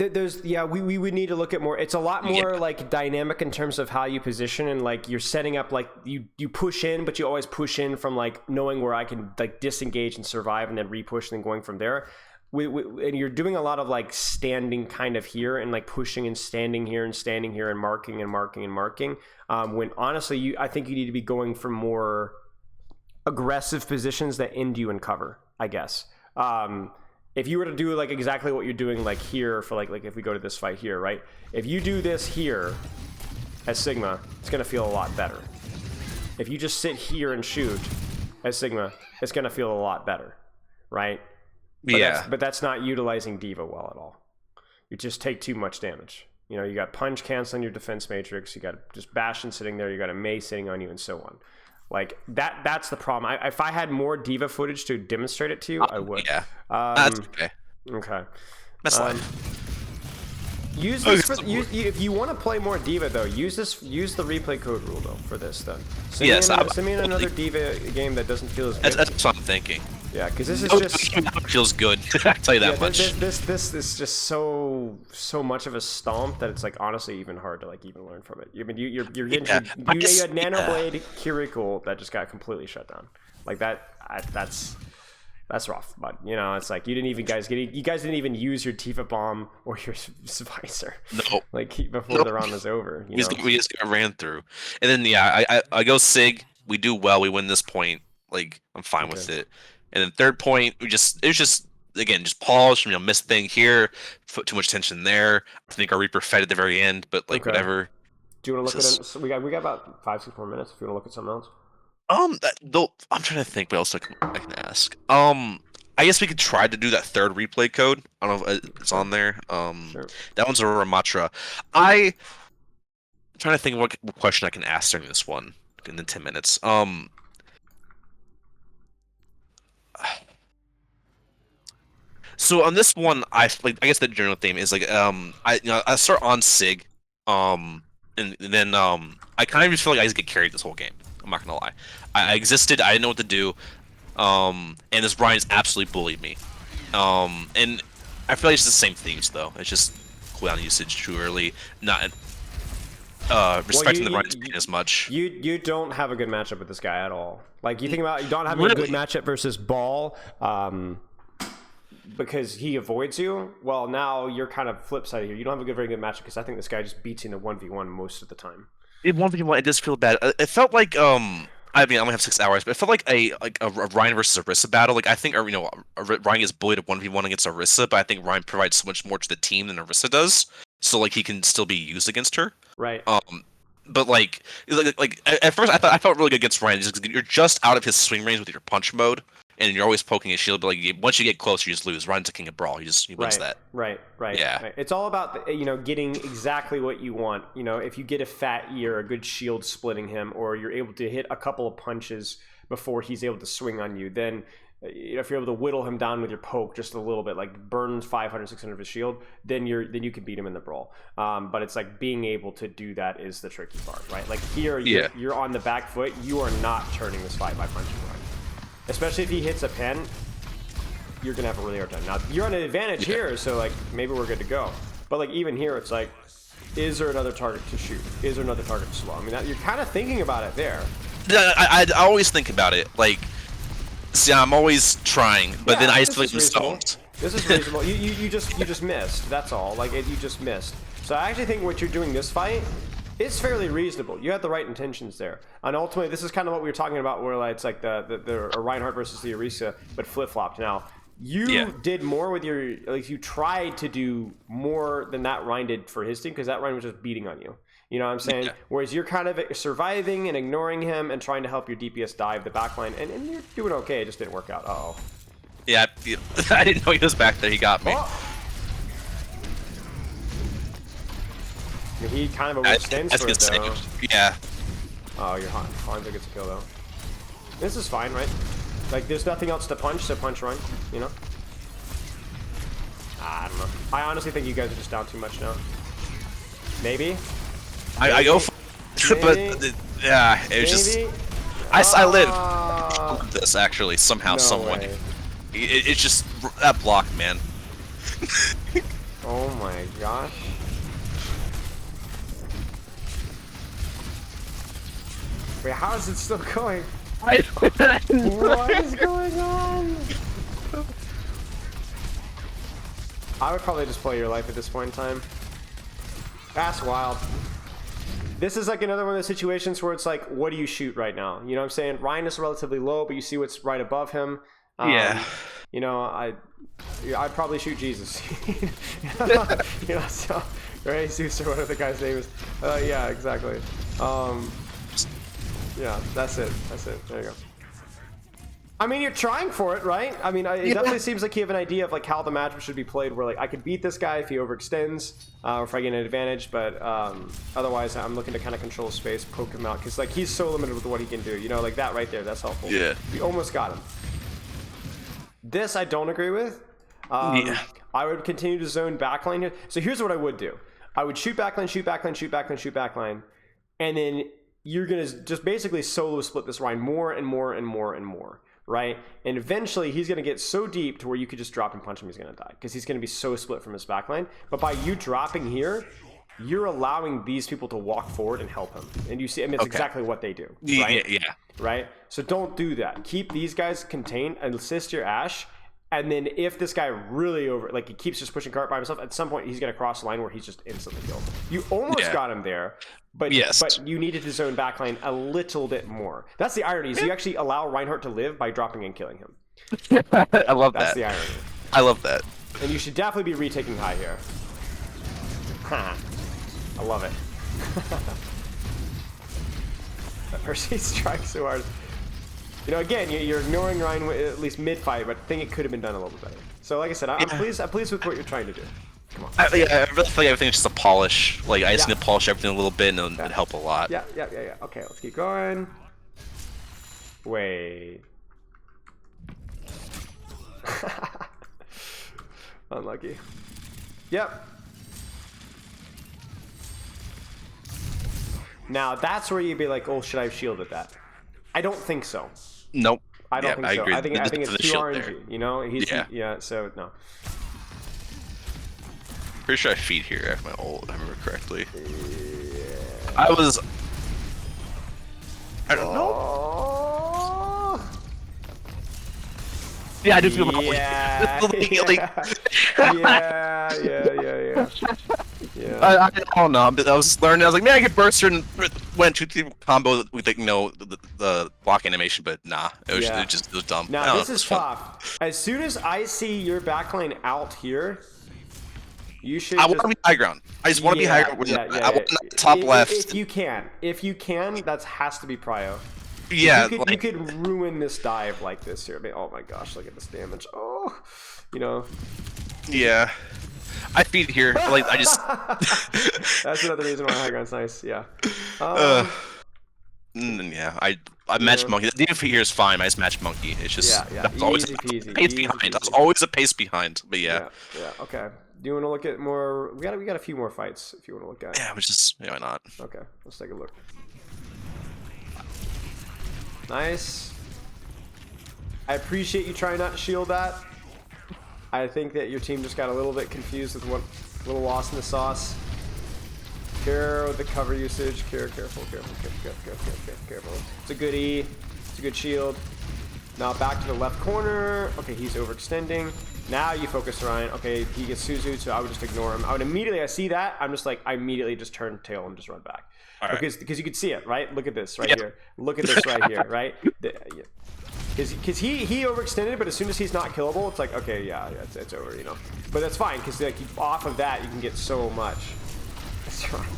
We would need to look at more. It's a lot more like dynamic in terms of how you position and like you're setting up like you push in, but you always push in from like knowing where I can like disengage and survive and then re-push and then going from there. And you're doing a lot of like standing kind of here and like pushing and standing here and marking and marking and marking. When honestly, I think you need to be going for more aggressive positions that end you in cover, I guess. If you were to do like exactly what you're doing like here for like if we go to this fight here, right? If you do this here as Sigma, it's gonna feel a lot better. If you just sit here and shoot as Sigma, it's gonna feel a lot better, right? But that's not utilizing D.Va well at all. You just take too much damage. You got punch canceling your defense matrix, you got just Bastion sitting there, you got a Mei sitting on you, and so on. Like that's the problem. If I had more D.Va footage to demonstrate it to you, I would. Yeah. That's okay. Okay. That's fine. Use this if you want to play more D.Va though. Use the replay code rule though for this then. Send me in another D.Va game that doesn't feel as good. That's what I'm thinking. Yeah, because this is just it feels good. I tell you that much. This is just so much of a stomp that it's like honestly even hard to like even learn from it. I mean, you had Nanoblade Kiriko that just got completely shut down. Like that's rough. But it's like you guys didn't even use your Tifa bomb or your visor. No. Like before the round was over. We just got ran through, and then I go Sig. We do well. We win this point. Like I'm fine with it. And then third point, it was just again just pause from missed thing here, put too much tension there. I think our Reaper fed at the very end, but like whatever. Do you want to look at it? So we got about 5-6 more minutes. If you want to look at something else. I'm trying to think what else I can ask. I guess we could try to do that third replay code. I don't know if it's on there. Sure. That one's a Ramattra. I'm trying to think what question I can ask during this one in the 10 minutes. So on this one, I guess the general theme is like I start on Sig, and then I kind of just feel like I just get carried this whole game. I'm not gonna lie. I existed. I didn't know what to do. And this Brian just absolutely bullied me. And I feel like it's the same themes though. It's just cooldown usage too early. respecting the Ryan's opinion as much. You don't have a good matchup with this guy at all. Like you think about you don't having a Really? good matchup versus Ball, because he avoids you. Well, now you're kind of flip side here. You don't have a very good matchup because I think this guy just beats you in the 1v1 most of the time. It 1v1, it does feel bad. It felt like I mean, I only have 6 hours, but it felt like a Ryan versus Orisa battle. Like I think, or, Ryan gets bullied at 1v1 against Orisa, but I think Ryan provides so much more to the team than Orisa does. So like he can still be used against her. Right. But like at first I felt really good against Ryan. Just 'cause you're just out of his swing range with your punch mode, and you're always poking his shield. But like once you get closer, you just lose. Ryan's a king of brawl. He wins that. Right. Yeah. Right. It's all about getting exactly what you want. If you get a fat ear, a good shield splitting him, or you're able to hit a couple of punches before he's able to swing on you, then if you're able to whittle him down with your poke just a little bit, like burns 500, 600 of his shield, then you can beat him in the brawl. But it's like being able to do that is the tricky part, right? Like here, you're on the back foot. You are not turning this fight by punching Ryan. Especially if he hits a pen, you're gonna have a really hard time. Now you're on an advantage here, so like maybe we're good to go. But like even here, it's like, is there another target to shoot? Is there another target to slow? I mean, you're kind of thinking about it there. Yeah, I always think about it. Like, see, I'm always trying, but then I just feel like I'm stoned. This is reasonable. You just missed. That's all. Like you just missed. So I actually think what you're doing this fight is fairly reasonable. You had the right intentions there, and ultimately, this is kind of what we were talking about, where like, it's like the Reinhardt versus the Orisa, but flip flopped. Now you did more with your you tried to do more than that Ryan did for his team because that Ryan was just beating on you. You know what I'm saying? Yeah. Whereas you're kind of surviving and ignoring him and trying to help your DPS dive the backline, and you're doing okay. It just didn't work out. Uh-oh. Yeah, I didn't know he was back there. He got me. Oh. He kind of overextends for it, though. Yeah. Oh, your Hanzo gets a kill, though. This is fine, right? Like, there's nothing else to punch, so punch Run, you know? I don't know. I honestly think you guys are just down too much now. Maybe? I go for it, but yeah, it was just... I live this, actually, somehow, no some way. way. It's just... that block, man. Oh my gosh. Wait, how is it still going? What is going on? I would probably just play your life at this point in time. That's wild. This is like another one of those situations where it's like, what do you shoot right now? You know what I'm saying? Ryan is relatively low, but you see what's right above him. Yeah. You know, I'd probably shoot Jesus. You know, so, right? Zeus or whatever the guy's name is. Yeah, exactly. Yeah, that's it. That's it. There you go. I mean, you're trying for it, right? I mean, it definitely seems like you have an idea of like how the matchup should be played. Where like I could beat this guy if he overextends, or if I get an advantage. But otherwise, I'm looking to kind of control space, poke him out, because like he's so limited with what he can do. You know, like that right there. That's helpful. Yeah. We almost got him. This I don't agree with. I would continue to zone backline here. So here's what I would do. I would shoot backline, shoot backline, shoot backline, shoot backline, and then you're gonna just basically solo split this Ryan more and more and more and more. Right? And eventually he's going to get so deep to where you could just drop and punch him, he's going to die. Because he's going to be so split from his backline. But by you dropping here, you're allowing these people to walk forward and help him. And you see, I mean, it's exactly what they do. Right? Yeah. Right? So don't do that. Keep these guys contained and assist your Ashe. And then if this guy really he keeps just pushing cart by himself, at some point he's going to cross the line where he's just instantly killed. You almost got him there. But you needed to zone backline a little bit more. That's the irony. Is you actually allow Reinhardt to live by dropping and killing him. I love that. That's the irony. I love that. And you should definitely be retaking high here. I love it. Mercy's trying so hard. You know, again, you're ignoring Ryan at least mid-fight, but I think it could have been done a little bit better. So, like I said, I'm pleased with what you're trying to do. Come on. I really feel like everything's just a polish. Like, I just need to polish everything a little bit, and it'd help a lot. Yeah. Okay, let's keep going. Wait. Unlucky. Yep. Now, that's where you'd be like, oh, should I have shielded that? I don't think so. Nope. I don't think so. Agree. I think it's too RNG. There. You know, so no. Pretty sure I feed here after my ult, if I remember correctly. I don't know. Oh. Yeah, I do feel Yeah. Yeah. I don't know. I was learning. I was like, man, I get burster and went 2-3 combo with like the block animation, but nah, it was it was dumb. Now I don't know, this it was is fun. tough. As soon as I see your backline out here, you should. I want to be high ground. I just want to be high ground. I want the top left. If you can, that has to be prio. Yeah, you could ruin this dive like this here. I mean, oh my gosh, look at this damage. Oh, you know. Yeah, I feed here. Like I just. That's another reason why high ground's nice. Yeah. Yeah, I matched monkey. The DF here is fine. I just matched monkey. It's just that's always Easy peasy. pace behind. I was always a pace behind. But yeah. Yeah. Okay. Do you want to look at more? We got a few more fights if you want to look at. Yeah, which is why not? Okay, let's take a look. Nice. I appreciate you trying not to shield that. I think that your team just got a little bit confused with what little lost in the sauce. Careful with the cover usage. Careful. It's a good E. It's a good shield. Now back to the left corner. Okay, he's overextending. Now you focus Ryan. Okay, he gets Suzu, so I would just ignore him. I see that. I'm just like, I immediately just turn tail and just run back. Right. Because you could see it, right? Look at this right here. Look at this right here, right? Because he overextended, but as soon as he's not killable, it's like, okay, yeah, it's over, you know. But that's fine, because like off of that, you can get so much. That's right.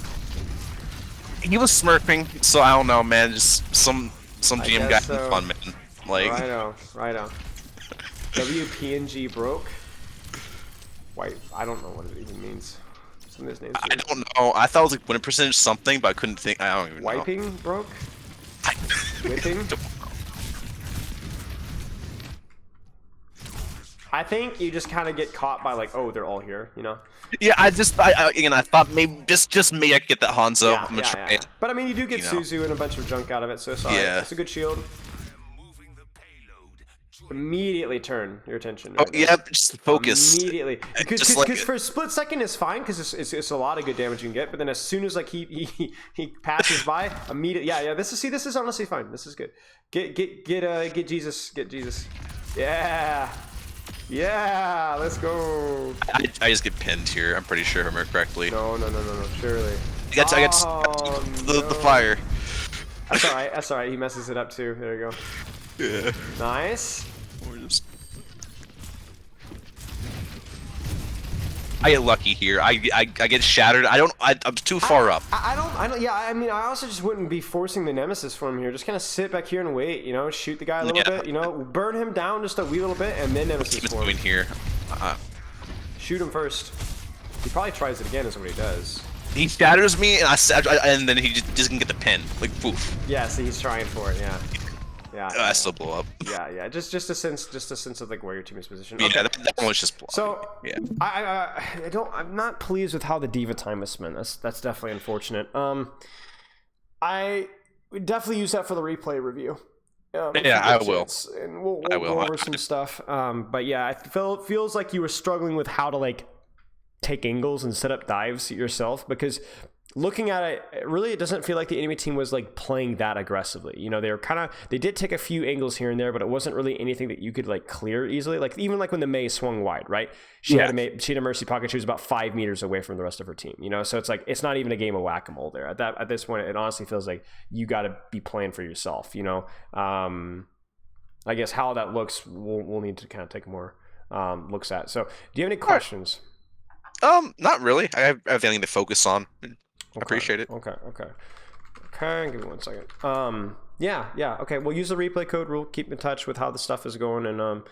He was smurfing, so I don't know, man. Just some GM guy having fun, man. Like. Right on. WPNG broke. White. I don't know what it even means. Some of his names. I don't know. I thought it was like win percentage something, but I couldn't think. I don't even know. Wiping broke. Whipping. I think you just kind of get caught by like, oh, they're all here, you know. Yeah, I thought maybe just me I could get that Hanzo. I'm gonna try it. But I mean, you do get Suzu and a bunch of junk out of it, so sorry. Yeah. It's a good shield. Immediately turn your attention. Right now. Just focus. Immediately, because for a split second it's fine, because it's a lot of good damage you can get. But then as soon as like he passes by, immediately, yeah. This is honestly fine. This is good. Get Jesus. Get Jesus. Yeah. Let's go. I just get pinned here. I'm pretty sure if I remember correctly. No. Surely. I got the fire. That's all right. He messes it up too. There you go. Yeah. Nice. I get lucky here. I get shattered. I'm too far up. I don't. Yeah. I mean, I also just wouldn't be forcing the nemesis for him here. Just kind of sit back here and wait. You know, shoot the guy a little bit. You know, burn him down just a wee little bit, and then nemesis for him. Here. Shoot him first. He probably tries it again. Is what he does. He shatters me, and then he just doesn't get the pin. Like poof. Yeah. See, he's trying for it. Yeah. I still blow up. Yeah. Just a sense of like where your team is positioned. Okay. Yeah, that one was just blocking. So yeah, I'm not pleased with how the D.Va time is spent. That's definitely unfortunate. I would definitely use that for the replay review. Yeah, I will. And we'll go over some stuff. But yeah, it feels like you were struggling with how to like take angles and set up dives yourself, because looking at it, really, it doesn't feel like the enemy team was like playing that aggressively. You know, they did take a few angles here and there, but it wasn't really anything that you could like clear easily. Like even like when the Mei swung wide, right? She had a mercy pocket. She was about 5 meters away from the rest of her team. You know, so it's like it's not even a game of whack-a-mole there. At this point, it honestly feels like you got to be playing for yourself. You know, I guess how that looks, we'll need to kind of take more looks at. So, do you have any questions? Not really. I have anything to focus on. I appreciate it. Okay. Give me 1 second. Yeah. Okay. We'll use the replay code. We'll keep in touch with how the stuff is going, and